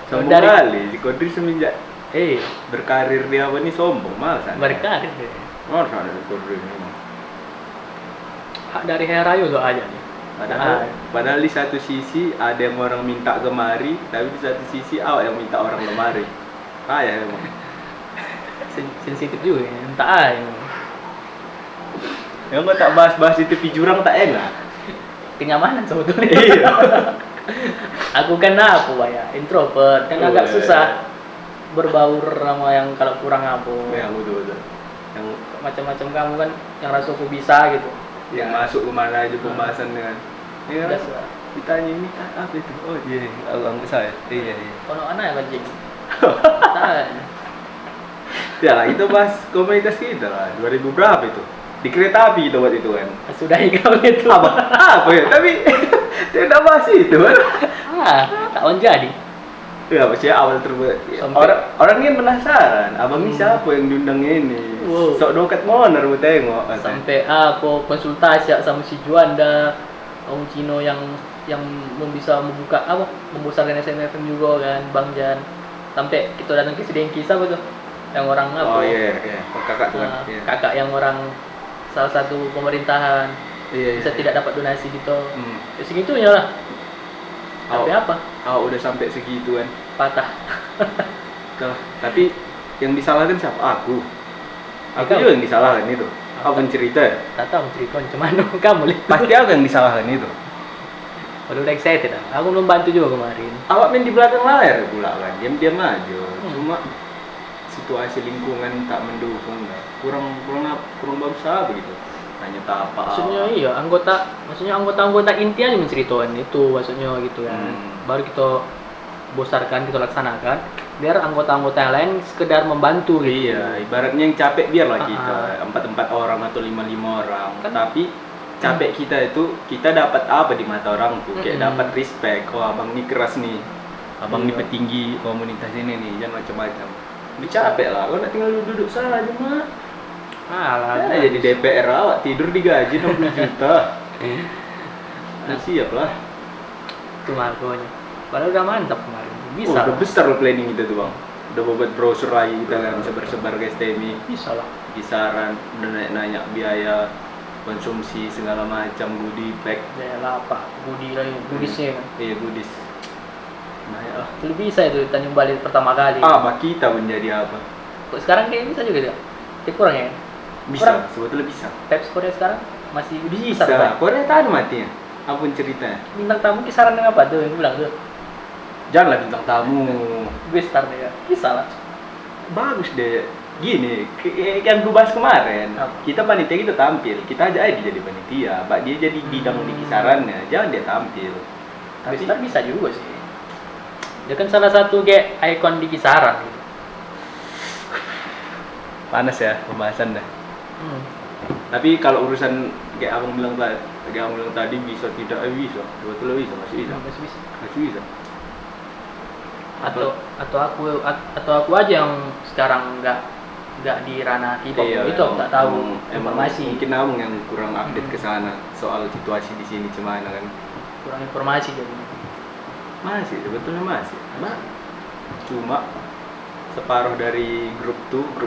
Sombong kali, si Kodri semenjak Eh, berkarir dia apa nih sombong malas. berkarir deh. Malas ada si Kodri memang. Hak dari Herayo tuh aja nih. Padahal di satu sisi ada yang orang minta kemari, tapi di satu sisi awak yang minta orang kemari. Kaya emang. Sensitif juga ya, entah aja. Ya nggak tak bahas-bahas di tepi jurang tak enak. Kenyamanan sebetulnya. Iya. Aku kan ya, introvert, kan agak Iya. susah berbaur sama yang kalau kurang aku. Ya betul. Yang Macam-macam kamu kan yang rasa aku bisa gitu. yang masuk kemana aja pembahasan dengan ya Udah kan? Ditanya ini apa itu? Oh iya, aku saya. Iya. Kono anak ya anjing. Tanya. Ya lah, kita bahas komunitas kita lah. 2000 berapa itu? Di kereta api kita buat itu kan. Sudahi kau itu. Apa ya? Tapi tidak bahas itu kan. Tak on jadi. Ya maksudnya awal terbuat. Sampai- Orang ini penasaran. Abang ini siapa yang diundang ini? Wow. Sok doket moner mau tengok. Sampai konsultasi sama si Juanda, Om Cino yang bisa membuka membesarkan SMFM juga kan, Bang Jan. Sampai kita datang ke sidang kisah betul. Yang orang Oh iya. Kakak tuh kan. Iya. kakak yang orang salah satu pemerintahan bisa Iya. tidak dapat donasi gitu. Hmm. Ya segitunya lah. Tapi apa? Udah sampai segitu kan. Patah. Tapi yang disalahkan siapa? Aku Kau. juga yang disalahkan itu. Apa cerita ya? Tak tahu cerita macam mana kamu lihat. Pasti aku yang disalahkan itu. Udah excited ah. Aku belum bantu juga kemarin. Awak main di belakang layar pula kan, diam-diam aja. Hmm. Cuma situasi lingkungan tak mendukung lah. Kurang bagus apa gitu. Hanya tak apa. Maksudnya iya, anggota inti aja menceritakan itu maksudnya gitu kan. Baru kita bosarkan, kita laksanakan biar anggota-anggota yang lain sekedar membantu gitu. Iya, ibaratnya yang capek biarlah Ah, kita 4 orang atau 5 orang. Kan- Tapi capek kita itu kita dapat apa di mata orang tuh? Kayak Mm-mm. dapat respect. Oh, abang ini keras nih. Abang ini Iya. petinggi komunitas ini nih, jangan macam-macam. Udah capek lah, kau nak tinggal duduk saja mah. Alah, Jadi DPR awak tidur digaji 60 juta. Nah, siap lah. itu makanya. Padahal udah mantap kemarin. Bisa Udah lah. besar loh planning kita tuh bang. Udah buat browser lagi kita kan sebar-sebar ke STMI. Bisa lah. Kisaran, udah nanya biaya konsumsi segala macam goodie pack. Ya lah Pak, Budi lagi, Budisnya kan. Iya goodies. Banyak lah. Itu bisa itu Tanjung Balai pertama kali. Apa kita menjadi apa? Kok sekarang kayak bisa juga dia. Tapi kurang ya. Bisa, Kurang. sebetulnya bisa. Peps Korea sekarang masih Bisa. Pak. Korea tahan matinya. Apapun ceritanya. Bintang tamu kisaran dengan apa tuh yang bilang tuh? Janganlah bintang tamu. Gue start ya. Bisa lah. Bagus deh. Gini, yang gue bahas kemarin, Apa? kita panitia kita tampil, kita aja dia jadi panitia, Pak dia jadi bidang di kisarannya, jangan dia tampil. Tapi Tapi start bisa juga sih. Dia kan salah satu kayak ikon di kisaran gitu. panas ya pembahasan dah. Hmm. Tapi kalau urusan kayak abang bilang tadi bisa tidak bisa, betul bisa masih bisa, Masih bisa. masih bisa. Atau aku aja yang sekarang nggak di ranah K-pop itu aku tak tahu informasi. Mungkin abang yang kurang update ke sana soal situasi di sini gimana kan. Kurang informasi jadi. Masih, sebetulnya masih. Cuma separuh dari grup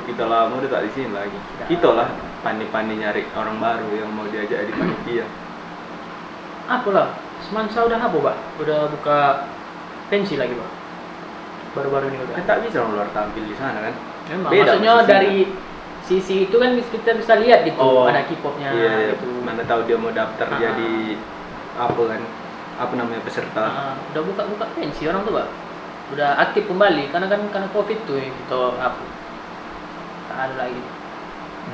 kita lama udah tak di sini lagi. Kita lah pandai-pandai nyari orang baru yang mau diajak di panitia. Apa lah? Semansa udah apa, Pak? Udah buka pensi lagi, Pak? Baru-baru ini udah. Kan tak bisa luar tampil di sana kan. Memang, Beda maksudnya posisinya. dari sisi itu kan kita bisa lihat gitu Oh, anak K-popnya Iya, gitu. mana tahu dia mau daftar Ah. jadi apa kan? Apa namanya peserta? Udah buka pensi orang tuh, Pak. Udah aktif kembali karena Covid tuh yang kita apa. Tak ada lagi.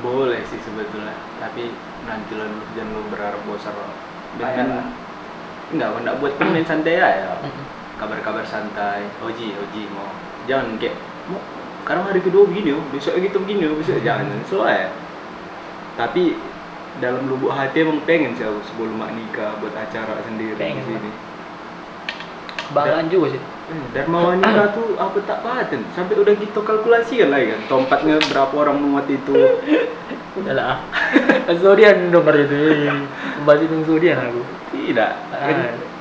Boleh sih sebetulnya, tapi nanti lah dulu jangan lu berharap besar. Ayolah. Dengan enggak buat pemain santai ya. Mm-mm. Kabar-kabar santai. Oji mau. Jangan kayak mau sekarang hari kedua begini, besok gitu begini, besok jangan soalnya. Tapi dalam lubuk hati emang pengen sih aku sebelum mak nikah buat acara sendiri Pengen, di sini. Banggaan juga sih. Dharma Wanita tuh aku tak paten. Sampai udah gitu kalkulasikan lagi kan. Tempatnya berapa orang muat itu. Udahlah. Zodian nomor itu. Bahas itu zodian aku. Tidak.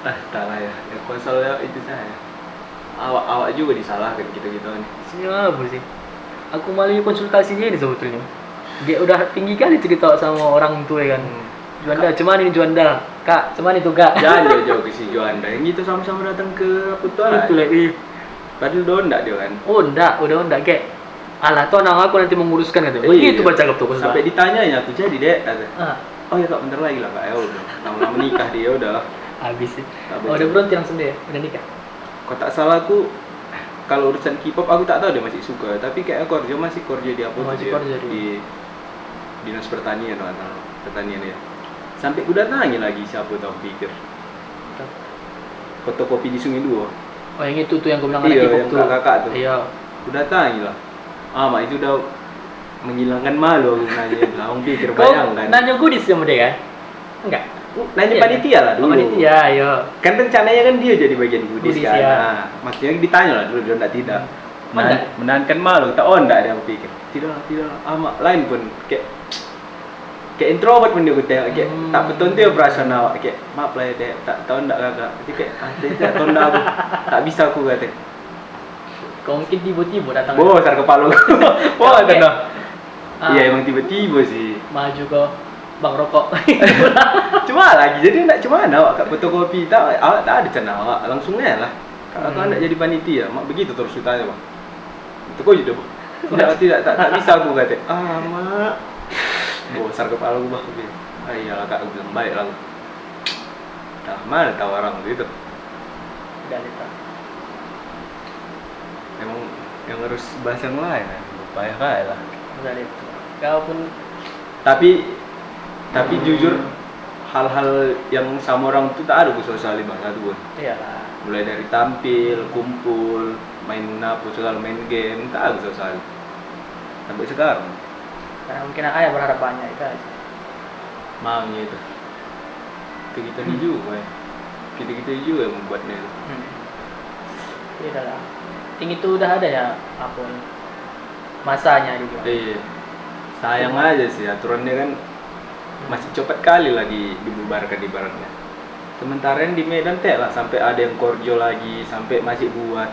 Tak lah ya. Ya konsolnya itu saya. Awak juga disalahkan gitu-gitu nih. Siapa sih? Aku malah konsultasinya ini sebetulnya. Dia udah tinggi kali cerita sama orang tua ya kan. Juanda, cuman ini Juanda. Kak, cuman itu Kak. Jangan jauh-jauh ke si Juanda. Yang itu sama-sama datang ke Putuan. Itu lagi. Padahal udah enggak dia kan. Oh, udah enggak kayak. Alah, tuh anak aku nanti menguruskan katanya. Begitu bercakap tuh. Sampai ditanyanya tuh jadi dek kata. Ah. Oh ya Kak, bentar lagi lah Kak. Ya udah. Lama-lama nikah dia udah. Habis sih. Oh, udah berhenti langsung deh. Udah nikah. Kok tak salah aku kalau urusan K-pop aku tak tahu dia masih suka, tapi kayak kerja di apa tuh dia di dinas pertanian atau pertanian ya. Sampai udah tanya lagi siapa tahu pikir. Fotokopi di Sungai Dua. Oh yang itu tuh yang gue bilang anak iya, K-pop yang tuh. kakak tuh. Iya. Udah tanya lah. Mak itu udah menghilangkan malu aku nanya. Langsung pikir bayangkan. Nanya goodies sama dia kan? Enggak. Nanya panitia lah dulu. Panitia, iya. Kan rencananya kan dia jadi bagian goodies kan. Ya. Nah, maksudnya ditanya lah dulu dia tidak. Menahankan malu, tak enggak dia pikir. Tidak. Mak lain pun kayak introvert pun dia tengok kayak tak betul dia perasaan awak kayak maaf lah ya dek tak tahu ndak kakak jadi kayak tidak tahu ndak aku tak bisa aku kata kau mungkin tiba-tiba datang bosar kepala wah tenang iya emang tiba-tiba sih maju ke bang rokok cuma lagi jadi ndak cuma awak kat fotokopi awak tak ada cina awak langsung lah kalau kau ndak jadi panitia mak begitu terus ditanya bang itu kau juga bang tidak tak bisa aku kata mak bosar kepala gue bah iyalah kak aku bilang baik lah nah mana tahu orang gitu udah lihat emang yang harus bahas yang lain kan payah kayak lah udah lihat kau pun tapi jujur hal-hal yang sama orang itu tak ada gue sosialin banget tuh iyalah mulai dari tampil kumpul main main game tak ada sosial sampai sekarang. Karena mungkin ayah berharap banyak itu aja. Maunya itu. Kita juga ya. Kita juga yang membuatnya itu. Iya lah. Ting itu udah ada ya apa ini? Masanya juga. Iya. Sayang aja sih aturannya kan masih cepat kali lagi dibubarkan ibaratnya. Sementara yang di Medan teh lah sampai ada yang korjo lagi sampai masih buat.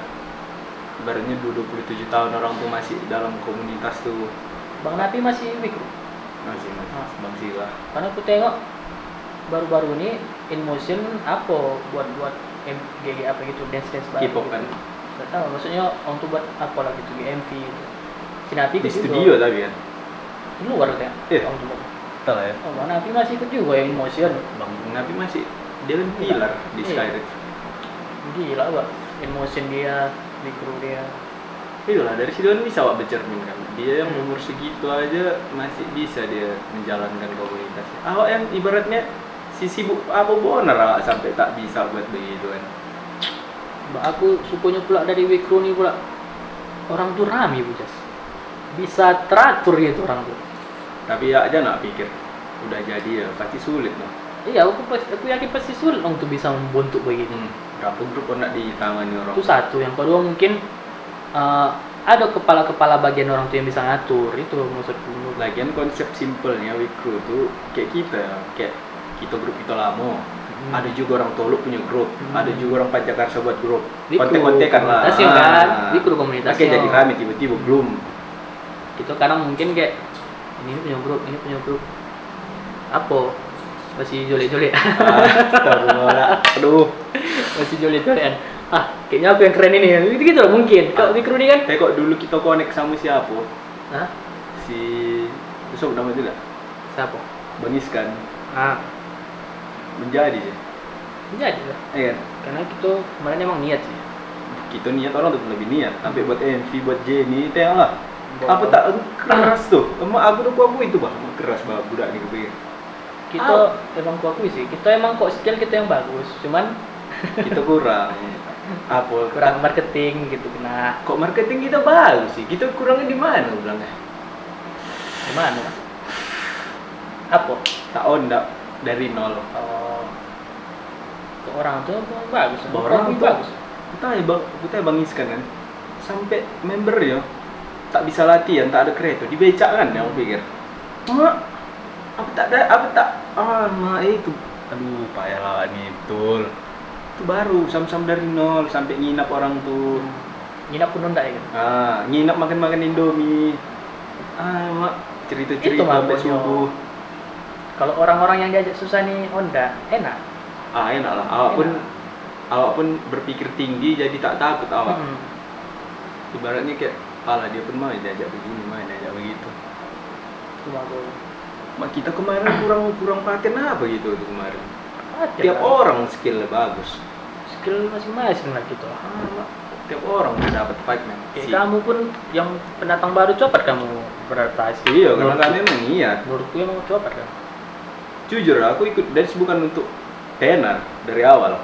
Ibaratnya 27 tahun orang tuh masih dalam komunitas tuh. Bang Napi masih mikro? Masih Bang Sila. Karena aku tengok baru-baru ini InMotion apa buat GG apa gitu dance baru. K-pop kan? Gak tahu maksudnya untuk buat apa lah gitu MV gitu. Si Napi di studio juga. Tapi kan? Di luar kan? Iya. Tahu ya. Oh Bang Napi masih ikut juga ya InMotion. Bang Napi masih dia kan pilar di Skyridge. Gila Bang. InMotion dia, mikro dia. Itulah dari situ kan bisa awak bercermin kan. Dia yang umur segitu aja masih bisa dia menjalankan komunitasnya. Awak yang ibaratnya si sibuk apa boner awak sampai tak bisa buat begitu kan. Mbak aku sukunya pula dari Wikro nih pula. Orang tuh rame Bujas. Bisa teratur gitu orang tuh. Tapi ya aja nak pikir udah jadi ya pasti sulit loh. Iya, aku yakin pasti sulit untuk bisa membentuk begini. Berapa grup nak ditangani orang. Itu satu, yang kedua mungkin ada kepala-kepala bagian orang tuh yang bisa ngatur itu maksudku. Lagian konsep simpelnya Wikro tuh kayak kayak kita grup kita lama. Ada juga orang Toluk punya grup, ada juga orang Pancakarsa buat grup. Kontek-kontekan lah. Kan? Wikro komunitas. Oke jadi rame tiba-tiba belum. Itu karena mungkin kayak ini punya grup. Apa? Masih jolek-jolek. Aduh. Masih jolek-jolekan. Kayaknya aku yang keren ini ya. Gitu loh mungkin. Kalau Wikro ini kan. Kok dulu kita connect sama siapa? Hah? Si Besok nama itu enggak? Siapa? Bang Iskan. Menjadi sih. Menjadi lah. Iya. Karena kita kemarin emang niat sih. Kita niat orang tuh lebih niat. Sampai buat MV buat Jenny teh lah. Apa tak keras tuh? Emang aku itu bah, keras bah budak ni kepikir. Kita emang kuakui sih. Kita emang kok skill kita yang bagus. Cuman kita kurang kurang marketing gitu kena. Kok marketing kita bagus sih? Kita kurangnya di mana bilangnya? Di mana? Apa? Tak ondak dari nol. Ke orang tuh bagus. Orang tuh bagus. Aku tanya bang Iskan kan, sampai member ya tak bisa latihan, tak ada kereta, dibecak kan ya, aku pikir. Mak, mak itu, aduh payah lah nih betul. Itu baru sam-sam dari nol sampai nginap orang tuh. Nginap pun enggak ya kan? Nginap makan Indomie. Mak cerita-cerita Itu mah sampai bosnya. subuh. Kalau orang-orang yang diajak susah nih Honda, enak. Enak lah. Awak pun berpikir tinggi jadi tak takut awak. Ibaratnya kayak alah dia pun mau diajak begini, mau diajak begitu. Cuma gue. Mak kita kemarin kurang paten apa gitu tuh kemarin. Tiap Tiap orang skillnya bagus. skill masing-masing lah gitu. Mak, tiap orang udah dapat fight man. Kayak kamu pun yang pendatang baru cepat kamu beradaptasi. Iya, karena kami emang niat. Menurutku emang cepat kan. Jujur aku ikut dance bukan untuk tenar dari awal.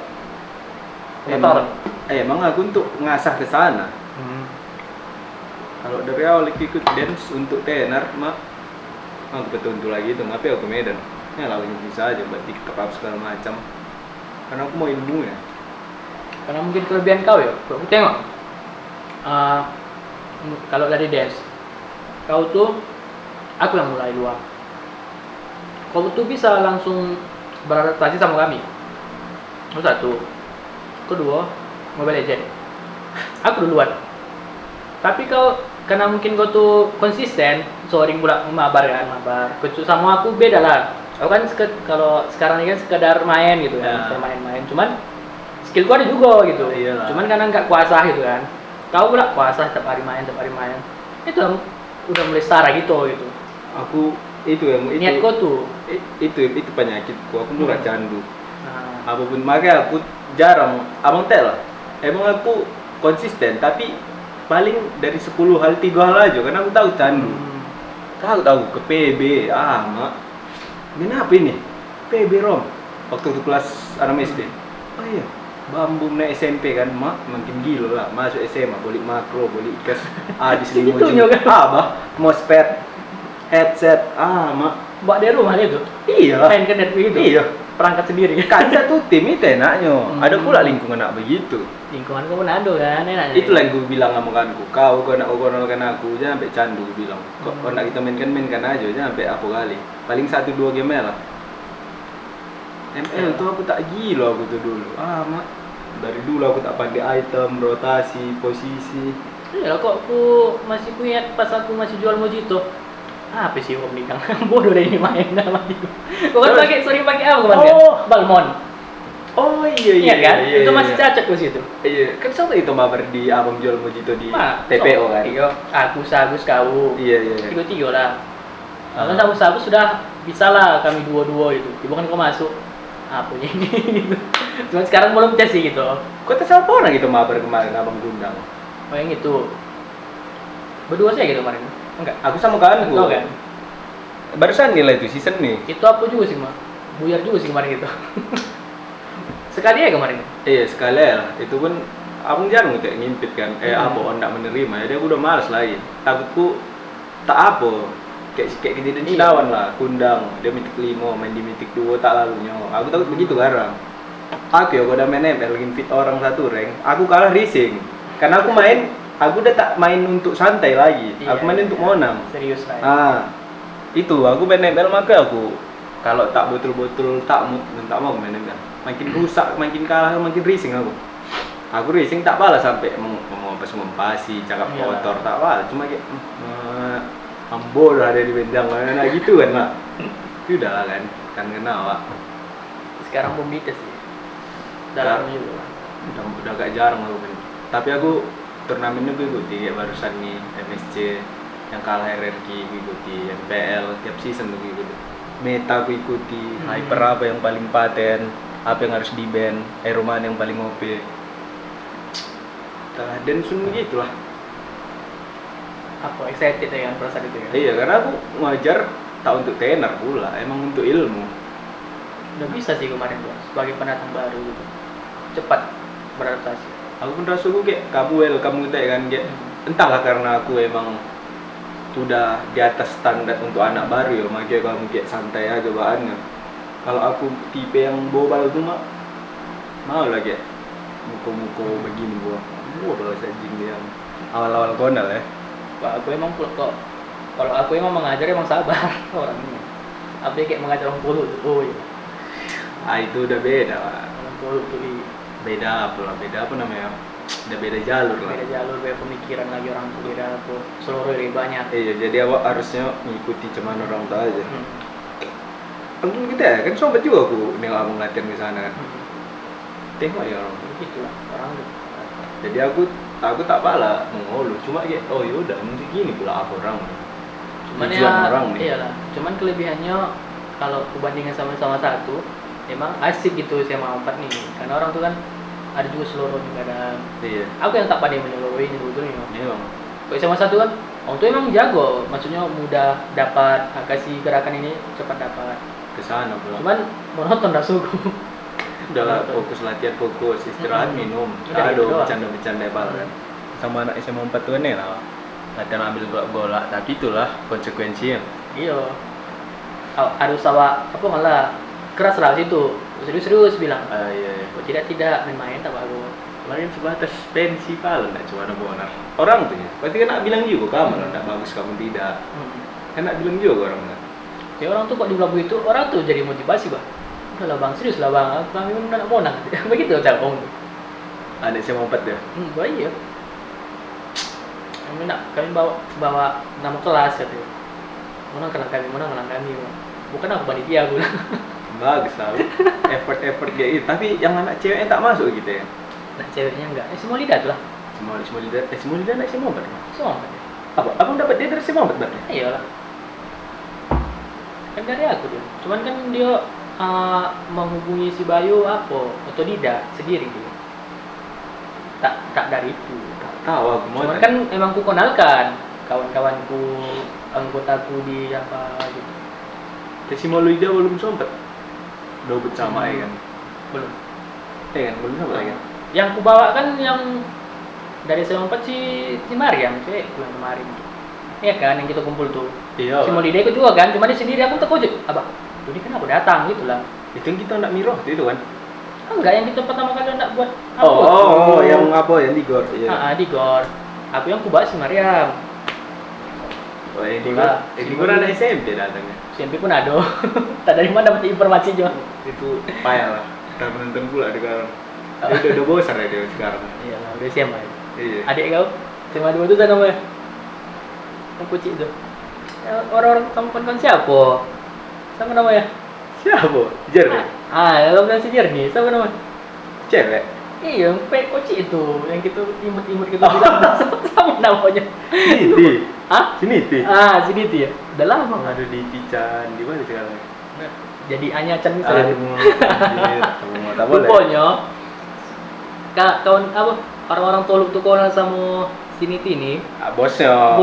Emang aku untuk ngasah ke sana. Kalau dari awal ikut dance untuk tenar, mak aku betul lagi itu, ngapain aku Medan? Ya lalu bisa aja buat TikTok apa segala macam. Karena aku mau ilmu ya. Karena mungkin kelebihan kau ya. Aku tengok. Kalau dari dance, kau tuh aku yang mulai luar. Kau tuh bisa langsung beradaptasi sama kami. Itu satu. Kedua, Mobile Legend. Aku duluan. Tapi kau karena mungkin kau tuh konsisten, sering pula mabar. Sama aku beda lah. Aku kan kalau sekarang ini kan sekedar main gitu kan, sekedar main-main. Cuman skillku ada juga gitu. Iyalah. Cuman karena nggak kuasa gitu kan. Kau pula kuasa tiap hari main. Itu udah mulai setara gitu. Aku itu yang itu. Niat kau tuh. Itu penyakitku. Aku tuh gak candu. Nah, Apapun makanya aku jarang. Abang tel lah. Emang aku konsisten tapi paling dari 10 hal 3 hal aja karena aku tahu candu. Tahu ke PB. Mak. Kenapa ini? PB Rom. Waktu itu kelas 6 SD. Oh iya. Bambu naik SMP kan, mak makin gila lah. Masuk SMA, beli makro, beli ikas, di selimut. Bah, mousepad, headset, mak. Mbak dari rumah itu? Iya. Main ke net begitu? Iya. Perangkat sendiri. Kan satu tim itu enaknya. Ada pula lingkungan anak begitu. Lingkungan kamu nado kan, enaknya. Itulah yang gue bilang sama kanku. Kau nak kan aku, jangan sampai candu gue bilang. Kok nak kita mainkan aja, jangan sampai apa kali. Paling 1-2 game lah. ML tuh aku tak gila aku tuh dulu. Mak. Dari dulu aku tak pandai item, rotasi, posisi. Iya, kok aku masih punya pas aku masih jual mojito. Apa sih om nikang? Bodoh deh ini main nama itu. Kok kan sering pakai apa kemarin? Balmon. Oh iya. Iya kan? Itu masih cocok ke situ. Iya, kan sama itu mabar di abang jual mojito di TPO kan. Iya, aku Sagus kau. Iya. Tiga lah. Kalau Sagus sudah bisa lah kami dua itu. Bukan kau masuk. Apa ini gitu. Cuma sekarang belum tes sih gitu. Kau tes apa orang gitu mabar kemarin abang gundang? Oh yang itu. Berdua sih gitu kemarin. Enggak. Aku sama kanku. Tahu kan? Barusan nilai itu season nih. Itu apa juga sih, Mak? Buyar juga sih kemarin itu. Sekali ya kemarin. Iya, sekali lah. Itu pun abang jarang kayak ngimpit kan. Apa orang enggak menerima. Jadi aku udah malas lagi. Takutku tak apa. Kayak kejadian Cidawan lah, kundang dia mitik 5, main di mitik 2 tak lalunya. Aku takut begitu garang. Aku ya udah main ML lagi fit orang satu rank, aku kalah racing. Karena aku udah tak main untuk santai lagi. Aku main untuk monam. Serius lah. Itu aku main ML maka aku kalau tak betul-betul tak mau main ML. Makin rusak, makin kalah, makin racing aku. Aku racing tak balas sampai mau mempasi, cakap kotor tak balas, cuma kayak ambol ada di bendang mana gitu kan mak. Itu udah lah kan kenal pak. Sekarang belum dites sih. Dalam juga. Udah agak jarang aku main. Tapi aku turnamennya gue ikuti kayak barusan nih MSC yang kalah RRQ gue ikuti, MPL tiap season gue ikuti. Meta gue ikuti, hyper apa yang paling paten, apa yang harus di ban, hero mana yang paling OP. Dan gitu lah. Apa excited ya kan perasaan itu ya? Iya, karena aku ngajar tak untuk tenar pula, emang untuk ilmu. Udah bisa sih kemarin tuh sebagai pendatang baru gitu. Cepat beradaptasi. Aku pun rasa gue kayak kamu gitu kan kayak entahlah karena aku emang sudah di atas standar untuk anak baru ya, makanya kamu kayak santai aja bahannya. Kalau aku tipe yang bobal tuh mau lah kayak muko begini gua udah sajing yang awal-awal konal ya. Pak aku emang kalau aku emang mengajar emang sabar orangnya. Apa kayak mengajar orang puluh tuh, oh iya. Itu udah beda lah. Orang puluh tuh Beda apa namanya? Udah beda jalur lah. beda jalur, beda pemikiran lagi orang tuh, beda tuh seluruh dari banyak. Iya, jadi awak harusnya mengikuti cuman orang tua aja. Tentu kita ya, kan sobat juga aku nengok abang latihan di sana kan. Tengok ya orang. Gitu lah orang tuh. Jadi aku tak pala mengeluh, cuma kayak oh yaudah mungkin gini pula aku orang. Cuman Tujuan ya orang nih. iyalah. Cuman kelebihannya kalau kubandingkan sama satu, emang asik gitu sama 4 nih. Karena orang tuh kan ada juga seluruhnya kadang. Iya. Aku yang tak pandai menyeluruhin sebetulnya. Iya. Kalau sama satu kan, orang tuh emang jago, maksudnya mudah dapat, kasih gerakan ini cepat dapat. Kesana pula. Cuman monoton rasuku. Udah lah, fokus latihan, fokus istirahat, minum. Udah gitu doang. Bercanda kan. Sama anak SMA 4 tuh nih lah. Latihan ambil bola, tapi itulah konsekuensinya. Iya. Harus sama apa malah keras lah situ. Serius bilang. Iya. Kok tidak main-main tak bagus. Kemarin sebatas pensi pala nggak cuma ada bonar. Orang tuh ya, pasti kan nak bilang juga kamu nggak bagus kamu tidak. Kan nak bilang juga orang kan. Ya orang tuh kok dibilang begitu, orang tuh jadi motivasi bah. Udah lah bang, serius lah bang, kami nak mau nak. Begitu cara om. Ada SMA 4 ya. Iya. Kami bawa nama kelas katanya. Mana kenal kami. Bukan aku panitia aku. Bagus tau. effort kayak gitu. Tapi yang anak ceweknya tak masuk gitu ya. Nah ceweknya enggak, semua lidah tuh lah. Semua lidah naik SMA 4. Semua kan. Apa? Abang dapat dia dari SMA 4 berarti? Iya lah. Kan dari aku dia. Cuman kan dia menghubungi si Bayu otodidak sendiri dia. Tak dari itu. Tak tahu aku mau. Cuman kan emang ku kenalkan kawan-kawanku, anggotaku di apa gitu. Si Mauluida belum sempat. Udah bersama ya kan? Belum. Kan belum sempat ya kan? Yang ku bawa kan yang dari SMA 4 si Mariam, cewek bulan kemarin. Iya kan yang kita kumpul tuh. Iya. Si Mauluida ikut juga kan, cuma di sendiri aku terkejut. Abah, ini kan aku datang gitu lah. Itu yang kita nak miroh itu kan? Enggak, yang kita pertama kali nak buat yang apa yang di gor? Iya. Di gor. Aku yang ku bawa si Mariam. Oh, di gor ada SMP datangnya. SMP pun ada. Tak dari mana dapat informasi juga. Itu payah lah. Udah menonton pula sekarang. Dia udah bosan ya dia sekarang. Iya lah, udah SMA. Iya. Adik kau SMA 2 itu sana namanya. Yang kucing itu. Orang-orang kampung siapa? Sama namanya? Siapa? Jerry. Kalau bilang si Jerry, sama namanya? Cewek. Iya, yang kucing itu, yang kita imut-imut kita bilang sama namanya. Niti. Hah? Si Niti. Si Niti ya. Udah lama. Ada di Tican, di mana sekarang? Nah, jadi Anyacan misalnya. Tak boleh. Pokoknya kawan orang-orang toluk tuh kenal sama si Niti ini. Bosnya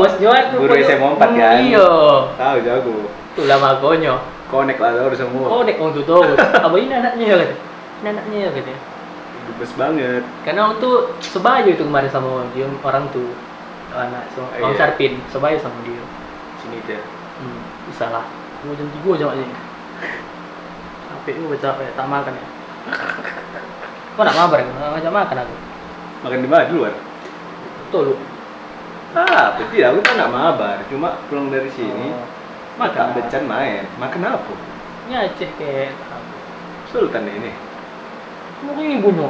itu guru SMA 4 kan? Iya. Tahu jago. Tuh lama konyo. Connect lah tahu semua. Connect untuk tahu. Apa ini anaknya ya katanya? Ini anaknya ya katanya. Bebas banget. Karena orang tuh sebaya itu kemarin sama dia orang tuh anak Bang Sarpin sebaya sama dia. Sini dia. Bisa lah. 2 jam 3 jam aja. Sampai gue baca tak makan ya. Kau nak mabar ngajak makan aku. Makan di mana di luar? Betul lu. Tidak, aku tak nak mabar. Cuma pulang dari sini. Makan becan main. Makan apa? Aceh kayak Sultan ini. mau ibunya.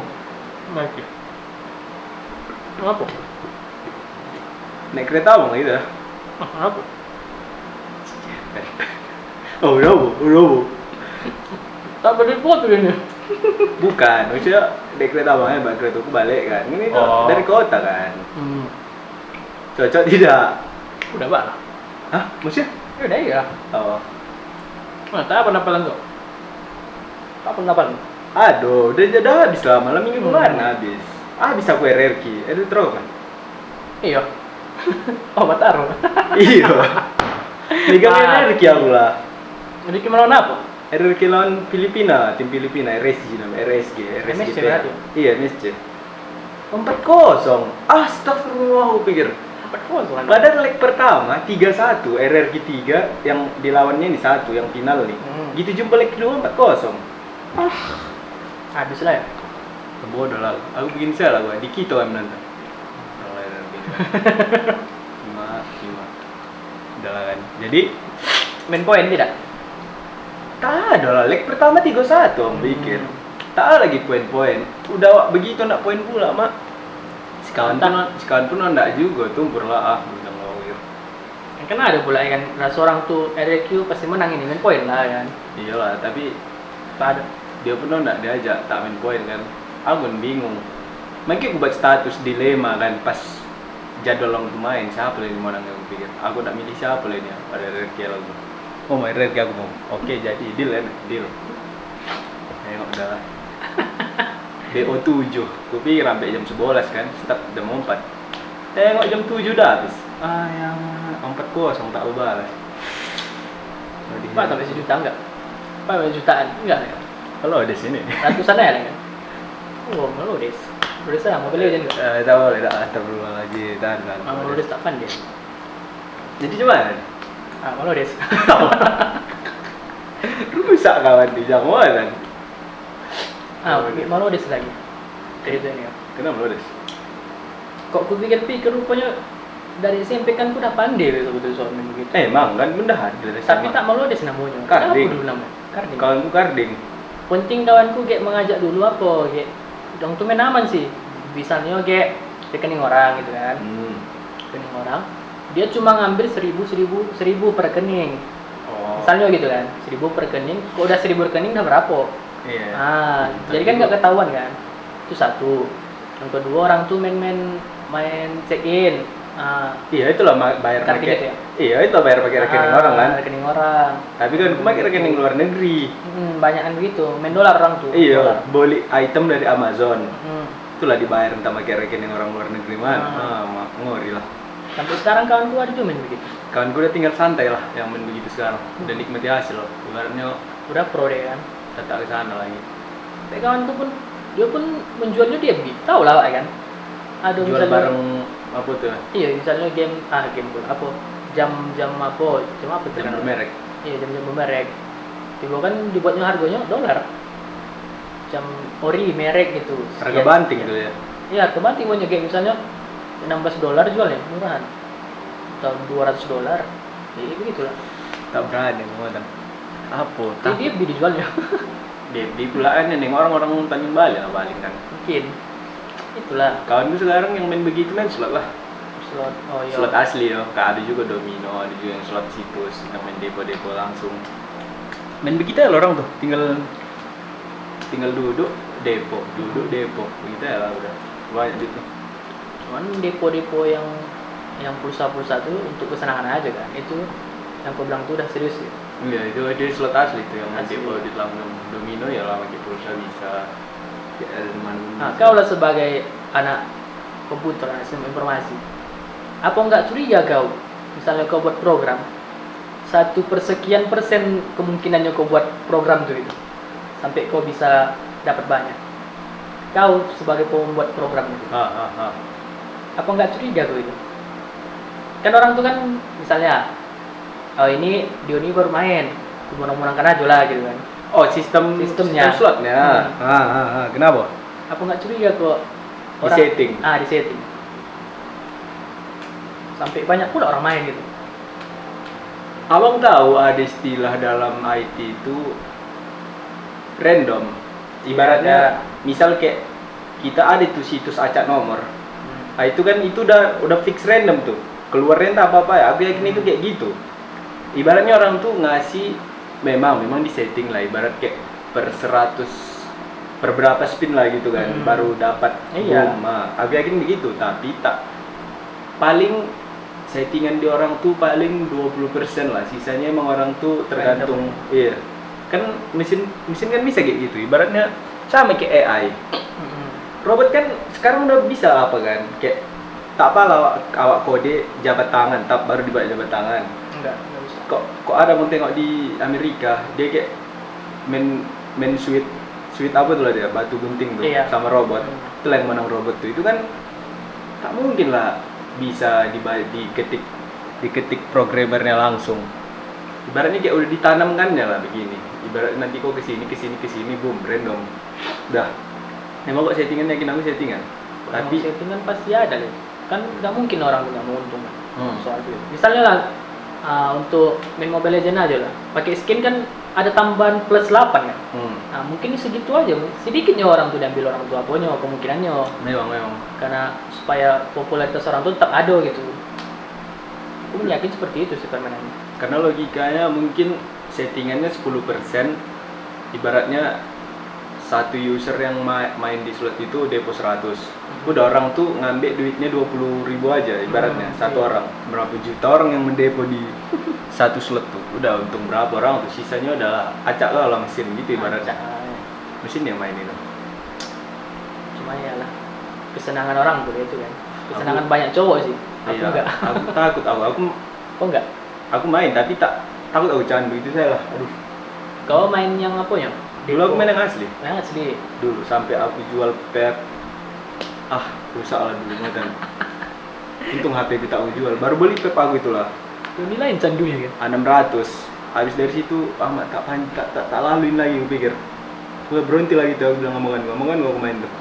Macet. Apa? Naik kereta bang gitu. Apa? Oh, udah. Tak beripot ini. Bukan, maksudnya naik kereta bang, bang kereta aku balik kan. Ini tuh dari kota kan. Cocok tidak? Udah bala. Hah? Maksudnya? Udah iya. Oh. Tak apa napalan kok. Tak apa napalan. Aduh, udah habis lah, malam minggu kemarin habis. Habis aku RRQ, terus kan? Iya. Oh, Bataro. Iya. Liga RRQ aku lah. Jadi gimana apa? RRQ lawan Filipina, tim Filipina, RSG namanya, RSG MSC berarti? Iya, MSC. 4-0. Astagfirullah, aku pikir. 4-0. Padahal leg pertama 3-1, RRQ 3 yang dilawannya ini 1 yang final nih. Gitu jumpa leg kedua 4-0. Habis lah ya. bodoh lah. Aku bikin salah gua. Dikit tuh yang nonton. Mulai dari gitu. Cuma. Udah lah kan. Jadi Main poin tidak? tak ada lah. Leg pertama 3-1 om bikin. Tak ada lagi poin-poin. Udah begitu nak poin pula mak. Sekawan pun enggak juga tumpur lah bilang lawyer. Kan ada pula kan, nah seorang tuh RQ pasti menang ini main poin lah kan. Iyalah, tapi Tak ada. dia pun enggak diajak tak main poin kan. Aku pun bingung. Mungkin aku buat status dilema kan pas jadwal orang main siapa yang mau nang aku pikir. Aku nak milih siapa lain ya pada RQ aku. Oh, main RQ aku mau. Oke, jadi deal kan, deal. Ayo udah lah. BO7, aku pikir sampai jam 11 kan, start jam 4. Tengok jam 7 dah habis. Yang 4-0 tak balas. Pak sampai sejuta enggak? Pak sampai jutaan enggak ya? Kalau ada sini. Ratusan ya kan? Oh, Melodes. Melodes lah, Mobile Legends enggak? Tak boleh, tak terlalu lagi dan. Melodes tak pandai. Jadi cuman Melodes. rusak kawan di Jamuan. Melodes lagi. Itu ini. Kenapa lo des? Kok ku pikir-pikir rupanya dari SMP kan ku udah pandai betul-betul soal main begitu. Emang kan benda hadir. Tapi tak Melodes namanya. Karding. Kenapa dulu namanya? Karding. Kawanku karding. Penting kawanku gek mengajak dulu apa gek. Dong tuh main aman sih. Misalnya gek rekening orang gitu kan. Rekening orang. Dia cuma ngambil 1000 per rekening. Oh. Misalnya gitu kan. 1000 per rekening. Kok udah 1000 rekening udah berapa? Iya. Jadi kan nggak ketahuan kan. Itu satu. Yang kedua orang tuh main check in. Iya itulah bayar Kartu pakai. gitu ya? Iya itu bayar pakai rekening orang kan. Rekening orang. Tapi kan aku pakai rekening luar negeri. Banyakan begitu. Main dolar orang tuh. Iya, Dolar. beli item dari Amazon. Hmm. Itulah dibayar entah pakai rekening orang luar negeri man. Ngori lah. Sampai sekarang kawanku ada tuh main begitu. Kawan gue udah tinggal santai lah yang main begitu sekarang. Udah nikmati hasil loh. Ibaratnya Udah pro deh kan. tak ke sana lagi. Tapi kawanku pun dia pun menjualnya dia begitu. Tahu lah Pak, kan. Ada Jual misalnya, bareng apa tuh? Iya, misalnya game pun apa? Jam apa? Jam apa tuh? Jam bermerek. Iya, jam bermerek. Tiba kan dibuatnya harganya $. Jam ori merek gitu. Harga Sekian. banting tuh ya. Iya, harga banting punya game misalnya $16 jualnya murahan. Atau $200. Jadi begitulah. Tak berani ngomong. Apa? Jadi dia beli dijualnya. Di pulaan nih orang-orang Tanjung Balai lah paling kan. Mungkin. Itulah Kawan gue sekarang yang main begitu main slot lah. slot. Oh iya. Slot asli ya. Ada juga domino, ada juga yang slot situs, yang main depo-depo langsung. Main begitu ya orang tuh, tinggal duduk depo, begitu ya lah udah. Banyak gitu. Cuman depo-depo yang pulsa-pulsa tuh untuk kesenangan aja kan. Itu yang kau bilang tuh udah serius ya. Iya, itu ada slot asli tuh yang main Asli. depo di dalam domino ya lah pakai pulsa bisa. Kau lah sebagai anak komputer, anak sistem informasi. Apa nggak curiga kau? Misalnya kau buat program, 1/sekian persen kemungkinannya kau buat program tuh itu, sampai kau bisa dapat banyak. Kau sebagai pembuat program itu, apa nggak curiga kau itu? Kan orang tuh kan misalnya, oh ini Dioni baru main, aku menang-menangkan aja lah gitu kan. Oh, sistemnya. Sistem slotnya. Kenapa? Apa nggak curiga kok Di setting. di setting sampai banyak pula orang main gitu. Abang tahu ada istilah dalam IT itu random. Ibaratnya misal kayak kita ada tuh situs acak nomor. Nah, itu kan itu udah fix random tuh. Keluarnya entah apa-apa ya. Aku yakin itu kayak gitu. Ibaratnya orang tuh ngasih memang di setting lah, ibarat kayak per 100 per berapa spin lah gitu kan baru dapat. Iya. Aku yakin begitu, tapi tak paling settingan di orang tuh paling 20% lah, sisanya emang orang tuh tergantung. Iya. Kan mesin kan bisa kayak gitu. Ibaratnya sama kayak AI. Robot kan sekarang udah bisa apa kan? Kayak tak apa awak kode jabat tangan, tak baru dibuat jabat tangan. Enggak bisa. Kok ada mau tengok di Amerika dia kayak main suite apa tuh lah dia batu gunting tuh. Iya. Sama robot. Itulah yang menang robot tuh. Itu kan tak mungkin lah bisa diketik programmernya langsung. Ibaratnya kayak udah ditanamkannya lah begini. Ibarat nanti kok kesini boom random. Udah Emang kok settingan yakin aku settingan? Tapi Tapi settingan pasti ada deh. Kan nggak mungkin orang nggak menguntungkan Hmm. soal itu. Misalnya lah untuk main Mobile Legends aja lah, pakai skin kan ada tambahan plus 8 kan. Nah mungkin segitu aja, sedikitnya orang tuh diambil orang tua punya kemungkinannya, memang. karena supaya popularitas orang tuh tetap ada gitu. Aku yakin seperti itu sih permainannya. Karena logikanya mungkin settingannya 10%, ibaratnya satu user yang main di slot itu depo 100. Udah orang tuh ngambil duitnya 20.000 aja ibaratnya satu iya. orang. Berapa juta orang yang mendepo di satu slot tuh. Udah untung berapa orang tuh, sisanya udah acak lah mesin gitu ibaratnya. Mesin yang main itu. Cuma ya lah kesenangan orang tuh itu kan. Kesenangan banyak cowok sih. Aku Iya, enggak. aku takut aku Kok enggak? aku main tapi takut aku candu itu saya lah. Aduh. Kau main yang apa ya? Dulu aku main yang asli. Yang asli. Dulu sampai aku jual pet, rusak lah dulu dan untung HP kita aku jual, baru beli pet aku itulah Ini lain candunya kan. 600. Habis dari situ amat tak laluin lagi, aku pikir gue berhenti lagi tuh, aku bilang ngomongan gue main tuh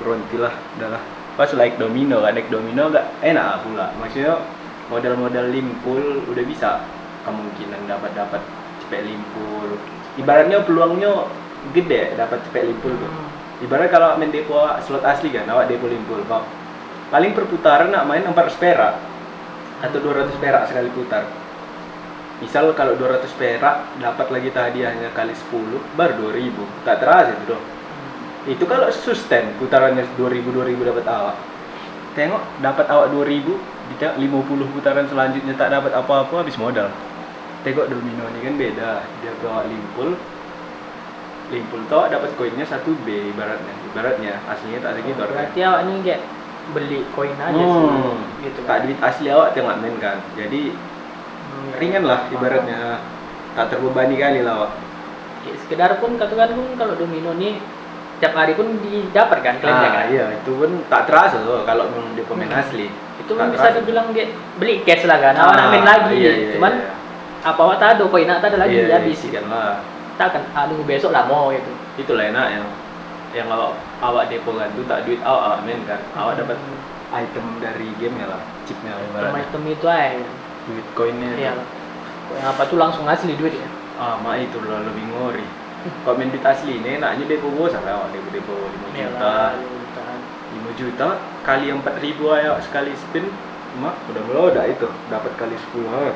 berhenti lah, udahlah. Pas like domino kan, naik domino gak enak pula, maksudnya modal limpul udah bisa kemungkinan dapat cepet limpul, ibaratnya peluangnya gede dapat cepet limpul tuh. Ibarat kalau main depo slot asli kan, awak depo limpul, Pak. Paling perputaran nak main 400 perak atau 200 perak sekali putar. Misal kalau 200 perak dapat lagi hadiahnya kali 10 baru 2000. Tak terasa itu dong. Itu kalau sustain putarannya 2000 dapat awak. Tengok dapat awak 2000, kita 50 putaran selanjutnya tak dapat apa-apa, habis modal. Tengok domino ini kan beda, dia bawa limpul tuh dapat koinnya 1B ibaratnya aslinya tak segitu. Berarti awak ini kayak beli koin aja sih gitu tak duit asli awak tengok main kan, jadi ringan lah ibaratnya, tak terbebani kali lah awak. Kayak sekedar pun katakan pun kalau domino nih tiap hari pun didapat kan klaimnya kan. Iya, itu pun tak terasa tuh kalau memang di pemain asli. Itu kan Tak bisa terasa. dibilang kayak beli cash lah kan, awak nak main lagi. Cuman iya. apa awak tak ada koin, tak ada lagi Iya, habis. isikan lah. Tak kan nunggu besok lah mau gitu. Itulah enak yang awak depo kan tuh tak duit awak main kan. Awak dapat item dari game ya lah, chipnya ibaratnya. Item itu aja. Duit koinnya. Iya. Koin apa tuh langsung asli duit ya. Mak itu lah lebih ngori. Kalau main duit asli ini enaknya depo bos sampai awak depo 5 juta. 5 juta kali 4.000 aja sekali spin, mak udah melodak itu, dapat kali 10 aja.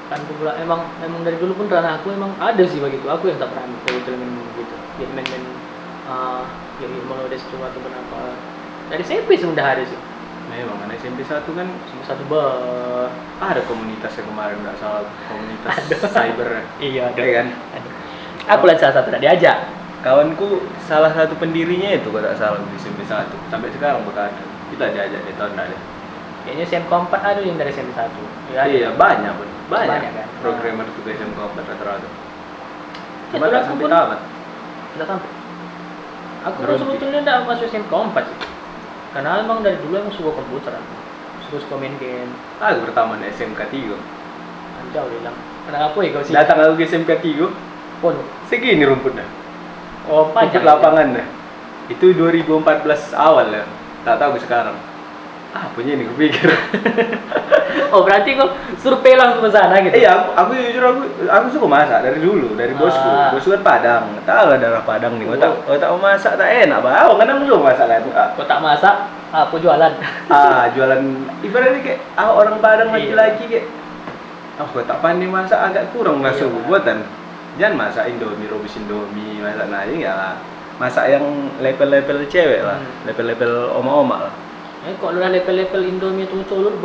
Kan pula emang dari dulu pun ranah aku emang ada sih begitu. Aku yang tak pernah kalau main gitu. Dia main yang Monodes cuma tuh kenapa. Dari SMP sudah ada sih. Memang anak SMP 1 kan Satu ada komunitasnya kemarin nggak salah, komunitas cyber. Iya ada. Ya kan? Aku lah salah satu tak diajak. Kawanku salah satu pendirinya itu kalau tak salah di SMP 1 sampai sekarang bekas kita diajak di tahun ada. Kayaknya SMP 4 ada yang dari SMP 1. Ya, ada. Iya banyak pun, Banyak banyak kan? programmer tuh SMP 4 rata-rata. Ya, Cuma tak aku sampai pun- tamat. Tidak sampai. Aku pun Berhenti. sebetulnya tidak masuk SMP 4 sih. Karena emang dari dulu emang suka komputer aku. Suka main game. Aku pertama di SMK 3. Jauh bilang. Karena apa ya kau sih? Datang aku ke SMK 3, Pun. segini rumputnya. Oh, Rumput panjang. lapangan dah. Itu 2014 awal ya. Tak tahu sekarang. Punya ini kupikir. Oh, berarti kau survei langsung ke sana gitu. Iya, aku jujur aku suka masak dari dulu, dari bosku. Bosku kan Padang. Tahu lah daerah Padang nih. Kalau tak mau masak tak enak, Bang. Kan aku suka masak kan. Kau tak masak, apa jualan? Jualan ibaratnya kayak orang Padang Iya. laki-laki kayak kok tak pandai masak agak kurang Iya, rasa Pak. buatan. Jangan masak Indomie, rebus Indomie, masak nasi ya lah. Masak yang level-level cewek lah, level-level oma-oma lah. Kok lu level-level Indomie itu telur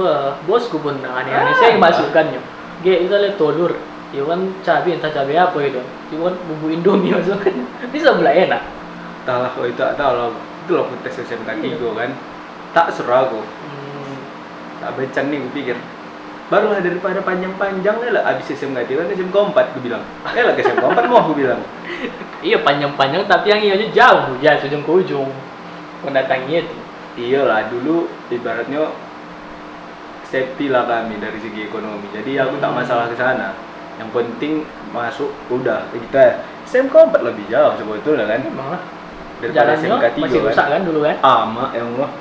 bosku pun aneh-aneh saya yang masukkannya. Dia itu lihat telur, ya kan cabai entah cabai apa itu. Cuma bumbu Indomie masukkan. Bisa pula enak. Entahlah kalau itu tak tahu lah. Itu lah aku tes SMK 3 kan. Tak seru aku. Tak becan nih gue pikir. Barulah daripada panjang-panjang lah abis SMK 3 kan SMK 4 gue bilang. Lah ke SMK 4 mau aku bilang. Iya panjang-panjang tapi yang ianya jauh ya ujung ke ujung. Mendatangi itu. Iyalah dulu ibaratnya safety lah kami dari segi ekonomi. Jadi aku tak masalah ke sana. Yang penting masuk udah kita SMK 4 lebih jauh sebetulnya kan. Memang lah. daripada Jalannya SMK 3 masih kan. rusak kan dulu kan? Emang lah.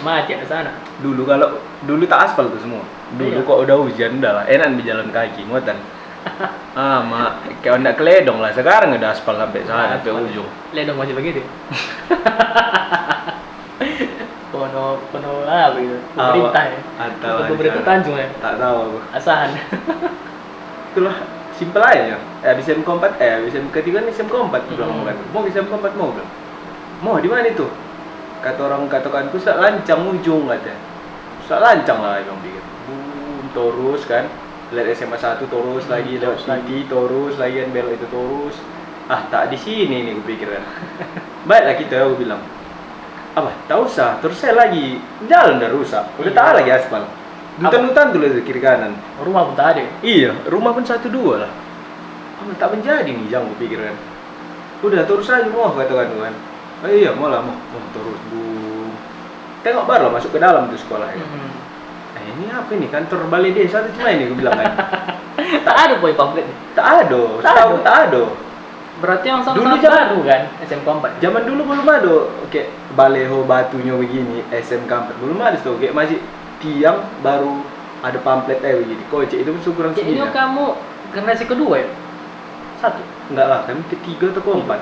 Mati ke sana. Dulu tak aspal tuh semua. Dulu Iya. kok udah hujan udah lah, enak berjalan kaki muatan. Kayak ndak keledong lah. Sekarang udah aspal sampai sana, sampai Aspal. ujung. Ledong masih begitu. Pono apa gitu. Pemerintah ya. Atau Pemerintah Tanjung ya. tak tahu aku. Asahan. Itulah simpel aja. Habis SMK 4, habis SMK 3 nih SMK 4 bilang kan. Mau SMK 4 mau bilang. Mau di mana itu? Kata kawanku sak lancang ujung katanya. Sak lancang lah yang pikir. Terus kan. Lihat SMA 1 terus lagi, lewat lagi terus lagi kan belok itu terus. Tak di sini nih gue pikir kan. Baiklah kita aku bilang. Apa? Tak usah, terus saya lagi jalan udah rusak. Udah tak ada lagi aspal. Hutan-hutan tuh lihat kiri kanan. Rumah pun tak ada. Iya, rumah pun 1-2 lah. Tak menjadi nih yang gue pikir kan. Udah terus aja mau katakan kan. Iya mau lah mau terus tengok baru lah masuk ke dalam tuh sekolah ya. Ini apa ini kantor balai desa itu cuma ini gue bilang kan. Tak ada boy pamflet. Tak ada, setahu tak ada. Berarti yang Dulu sama-sama baru kan SMK 4. Zaman dulu belum ada kayak baleho batunya begini SMK 4 belum ada tuh kayak masih tiang baru ada pamflet begini. Kocek itu pun syukuran Jadi segini. kamu generasi kedua ya? Satu. Enggak lah, kami ketiga atau keempat.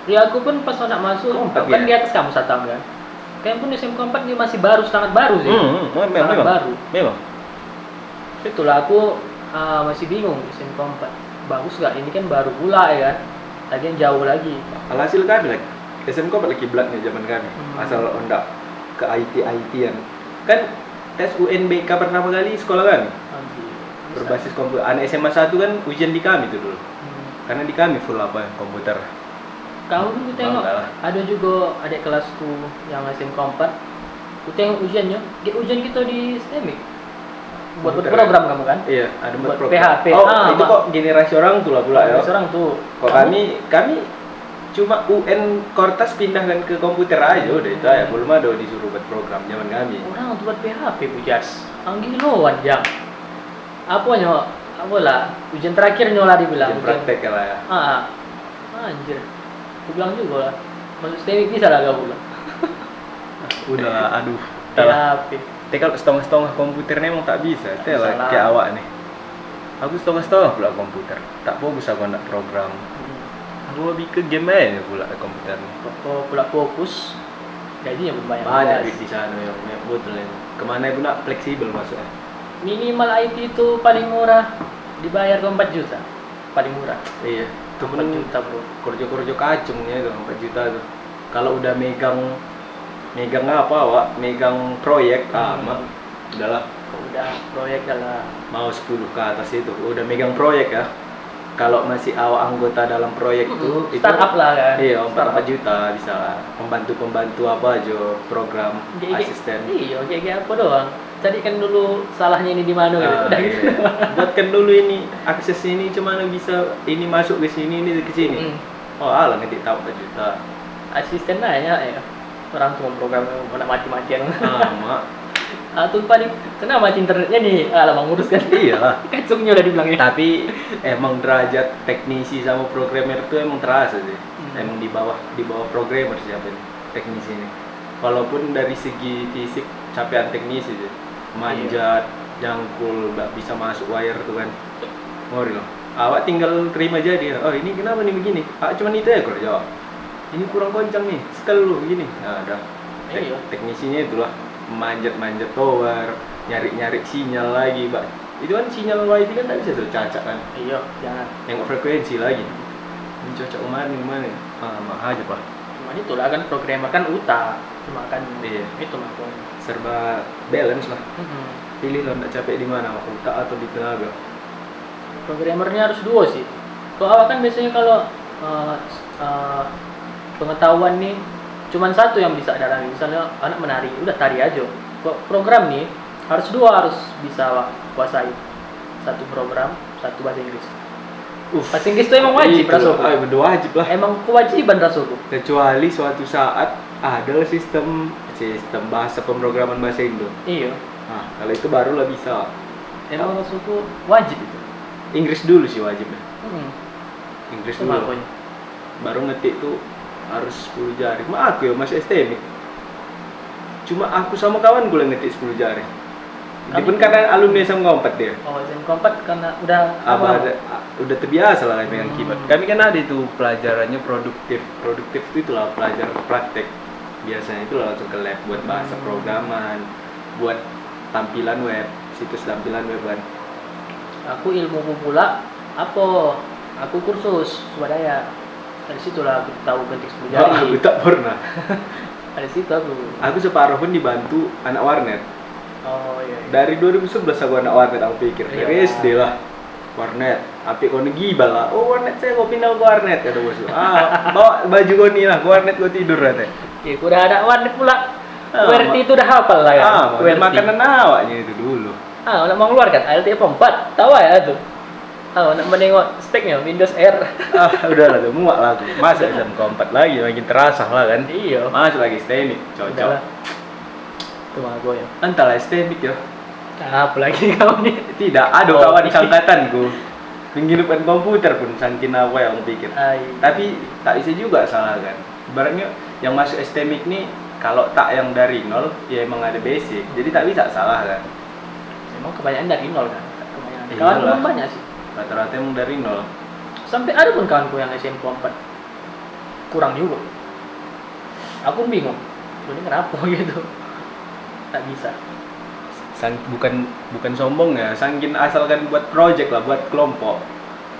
Ya aku pun pas nak masuk Keempat, kan ya? di atas kamu 1 tahun kan. Kayaknya pun SMK 4 dia masih baru, sangat baru sih. Sangat baru. Memang. Itulah aku masih bingung SMK 4. Bagus gak? Ini kan baru pula ya kan. Lagian jauh lagi. Alhasil kami lagi SMK lagi kiblatnya zaman kami. Asal ondak ke IT-an. Kan tes UNBK pertama kali sekolah kami berbasis komputer. Anak SMA 1 kan ujian di kami tuh dulu. Karena di kami full apa komputer. Kamu dulu tengok, ada juga adik kelasku yang SMK 4. Ku tengok ujiannya, ujian kita di STEMIC. Buat program kamu kan? Iya, ada buat program. PHP. Itu kok generasi orang tuh lah pula ya. Generasi orang tuh. Kok kami cuma UN Kortas pindahkan ke komputer aja udah itu aja, belum ada disuruh buat program zaman kami. Orang tuh buat PHP pujas. Anggiloan jam. Apanya? Apalah, ujian terakhir nyola dibilang. Ujian praktek lah ya. Anjir. Aku bilang juga lah. Masuk STEMIC bisa lah gak pula. Udah, aduh. PHP. Tapi kalau setengah-setengah komputernya emang tak bisa. Itu lah kayak awak nih. Aku setengah-setengah pula komputer. Tak fokus aku nak program. Aku lebih ke game aja pula komputer nih. Kok pula fokus. Gajinya pun banyak duit di sana memang betul ya. Kemana pun nak fleksibel masuknya. Minimal IT itu paling murah dibayar ke 4 juta. Paling murah. Iya. Itu 4 juta bro. Korjo-korjo kacungnya itu 4 juta tuh. Kalau udah megang apa Wak? Megang proyek udahlah. Udah proyek lah. Mau 10 ke atas itu udah megang proyek ya. Kalau masih awak anggota dalam proyek itu startup lah kan. Iya, 4 juta bisa lah. Pembantu apa aja program asisten. Iya, kayak apa doang. Tadi kan dulu salahnya ini di mana gitu. Udah gitu. Buatkan dulu ini akses ini cuma bisa ini masuk ke sini ini ke sini. Oh, alah ngetik tahu 4 juta. Asisten nanya ya. Orang cuma program mau mati-matian. Mak. Atau paling kena mati internetnya nih. Alah mau ngurus kan. Iyalah. Kacungnya udah dibilangnya. Tapi emang derajat teknisi sama programmer itu emang terasa sih. Emang di bawah programmer siapa ini teknisi ini. Walaupun dari segi fisik capean teknisi sih. Manjat, jangkul, nggak bisa masuk wire tuh kan. Ngori loh. Awak tinggal terima jadi. Oh ini kenapa nih begini? Cuman itu ya kalau jawab. Ini kurang kencang nih, setel lu begini. Nah, ada. Teknisinya itulah manjat tower, nyari sinyal lagi, Mbak. Itu kan sinyal wifi kan tak bisa tuh cacak kan. Iya, jangan. Nengok frekuensi lagi. Ini cocok kemana? Mah aja, Pak. Cuman itulah kan programmer kan utak. Cuma kan itu makanya. Serba balance lah. Pilih lah nak capek di mana, utak atau di tenaga. Programmernya harus dua sih. Kalau awak kan biasanya kalau pengetahuan nih cuman satu yang bisa dalami, misalnya anak menari udah tari aja. Kok program nih harus dua, harus bisa kuasai satu program, satu bahasa Inggris. Bahasa Inggris itu emang wajib rasulku. Wajib lah. Emang kewajiban rasulku. Kecuali suatu saat ada sistem bahasa pemrograman bahasa Indo. Iya. Nah, kalau itu barulah bisa. Emang rasulku wajib itu. Inggris dulu sih wajibnya. Inggris dulu. Pokoknya. Baru ngetik tuh harus 10 jari. Aku ya masih STMik. Cuma aku sama kawan gue yang ngetik 10 jari. Itu pun karena alumni SM4 dia. Oh, SM4 karena udah Udah terbiasa lah pegang keyboard. Kami kan ada itu pelajarannya produktif. Produktif itu itulah pelajaran praktek. Biasanya itu langsung ke lab buat bahasa programan, buat tampilan web, situs tampilan web kan. Aku ilmu pula apa? Aku kursus swadaya. Dari situlah aku tahu ketik 10 jari. Aku tak pernah. Dari situ aku. Aku separuh pun dibantu anak warnet. Oh iya. Dari 2011 aku anak warnet, aku pikir Iya. dari SD lah. Warnet, apik kau gibal lah. Oh warnet saya kau pindah ke warnet kata bos. Bawa baju kau ni lah, ke warnet kau tidur kata. Ya, udah ada warnet pula. QWERTY itu udah hafal lah kan. Makanan awaknya itu dulu. Nak mau keluar kan LTF4, tahu ya tuh. Nak menengok speknya Windows R. Udahlah tuh, muak lah tuh. Masa SM4 lagi makin terasa lah kan. Iya. Masuk lagi STMik, cocok. Udahlah. Itu mah gue ya. Entahlah STMik ya. Apa lagi kau nih? Tidak, ada kawan sangkatanku. Menghidupkan komputer pun saking apa yang pikir. Tapi tak bisa juga salah kan. Ibaratnya yang masuk STMik nih kalau tak yang dari nol ya emang ada basic. Jadi tak bisa salah kan. Emang kebanyakan dari nol kan. Iyalah. Kawan belum banyak sih. Rata-rata emang dari nol. Sampai ada pun kawanku yang SMP 4 kurang juga. Aku bingung. Ini kenapa gitu? Tak bisa. Bukan sombong ya, sangkin asalkan buat project lah, buat kelompok.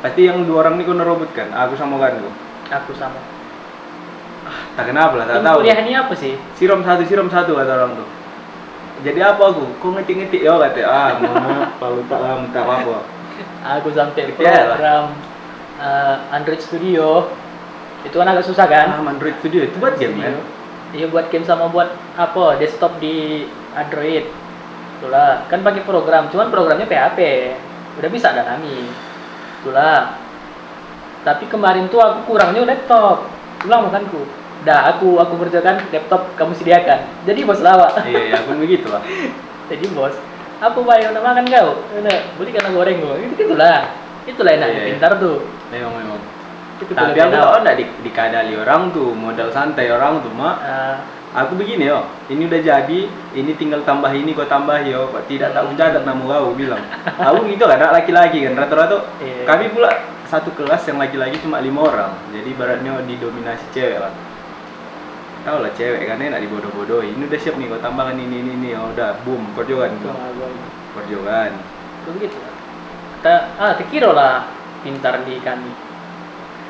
Pasti yang dua orang ini kau nerobotkan, aku sama kan kau. Aku sama. Tak kenapa lah, tak Tim tahu. kuliah ini apa sih? Sirom satu kata orang tuh. Jadi apa aku? Kau ngetik ya kata. Mama, kalau tak lah minta apa. Aku sampai Iyalah. program Android Studio. Itu kan agak susah kan? Android Studio itu buat game kan? Iya buat game sama buat apa? Desktop di Android. Itulah, kan pakai program, cuman programnya PHP. Udah bisa ada kami. Itulah. Tapi kemarin tuh aku kurangnya laptop. Ulang makanku. Dah aku kerjakan laptop kamu sediakan. Jadi bos lawak. Iya, aku begitu lah. Jadi bos, apa bayar nak makan kau? Udah, beli karena goreng gua. Itulah enaknya Iya. pintar tuh. Memang. Itu Tapi aku tau enggak dikadali orang tuh, modal santai orang tuh, Mak. Aku begini yo, ini udah jadi, ini tinggal tambah ini kau tambah yo, kok tidak tak mencatat nama kau bilang. Aku gitu kan, anak laki-laki kan rata-rata. Iya. Kami pula satu kelas yang laki-laki cuma 5 orang, jadi ibaratnya didominasi cewek lah. Tahu lah cewek kan enak dibodoh-bodohi. Ini udah siap nih kau tambahkan ini, oh udah boom kerjokan tuh. Kerjokan. Tuh begitu. Tekiro lah pintar di kami.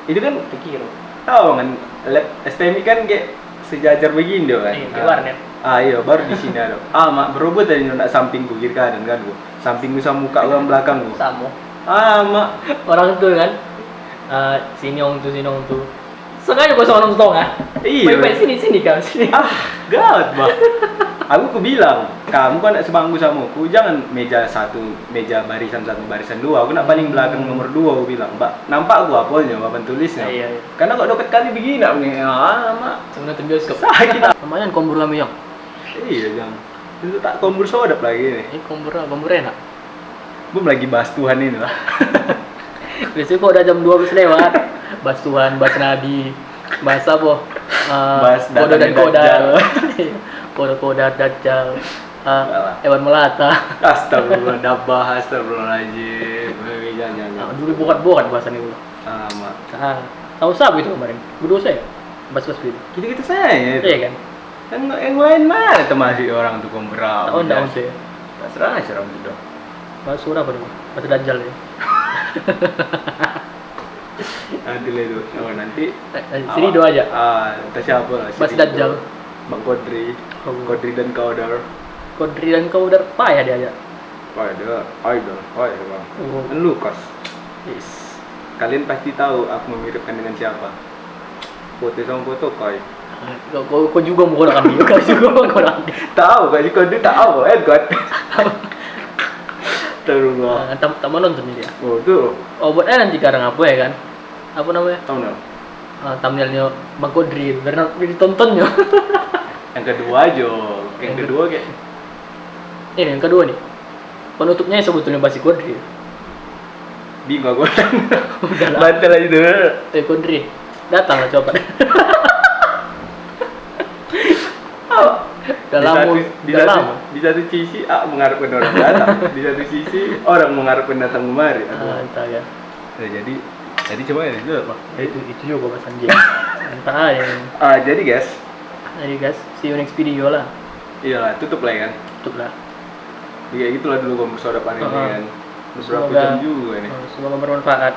Itu kan Tekiro. tahu kan, lab STMI kan kayak sejajar begini dia kan. Kayak warnet. Iya, baru di sini ada. Mak berobot tadi nak sampingku kiri kanan kan gua. Sampingku sama muka gua belakang gua. Sama. Mak. Orang itu kan. Sini orang tuh. Sengaja gua sama orang tua kan. Iya. Baik sini kau sini. Gawat, Bah. Aku bilang, kamu kan nak sebangku sama aku, jangan meja barisan 1 barisan 2. Aku nak paling belakang nomor 2 aku bilang. Mbak, nampak gua apanya, papan tulisnya. Iya. Karena kok dekat kali begini nak nih. Mak. Sebenarnya bioskop. Sakit. Lumayan kombur kami yang. Iya, jangan. Itu tak kombur sodap lagi nih. Kombur enak. Belum lagi bahas Tuhan ini lah. Biasanya kok udah jam 12 lewat. Bahas Tuhan, bahas Nabi, bahas apa? Bahas Kode dan datangnya kodar. Kode dajjal. Hewan melata. Astagfirullah, dabah, astagfirullahaladzim. Jangan. Dulu bukan bahasan itu. Sama. Tahu sabu itu kemarin. Berdosa ya? Bahas gitu. Kita saya itu. Iya kan? Yang lain mana termasuk orang tuh kombrau. Tahu enggak sih? Terserah orang itu. Bahas surah apa nih? Bahas dajjal ya. Nanti itu. Nanti Sini doa aja. Entah siapa lah. Bahas dajjal. Bang Kodri. Kodri dan Kaudar. Kodri dan Kaudar payah dia aja. Idol. Bang. Dan Lukas. Yes. Kalian pasti tahu aku memiripkan dengan siapa. Foto sama foto koi. Kau juga menggunakan dia. Kau juga menggunakan dia. Tahu kau juga dia tahu. God. Terus Tak mau nonton dia. Oh tuh. Oh buat nanti sekarang apa ya kan? Apa namanya? Tahu nggak? Thumbnailnya Bang Kodri. Biar ditontonnya. Yang kedua aja. Yang kedua kayak. Ini yang kedua nih. Penutupnya sebetulnya Basi Kodri. Bingung gue. Udahlah. Bantal aja dulu. Kodri. Datanglah coba. Di satu sisi mengharapkan orang datang, di satu sisi orang mengharapkan datang kemari. Entah ya. Nah, jadi coba ya itu apa? Itu juga Mas Anjing. Entah ya. Jadi guys, see you next video lah. Iyalah, tutup lah ya kan. Tutup lah. Ya gitulah dulu Komsodap hari ini kan. Beberapa Semoga- jam juga nih. Semoga bermanfaat.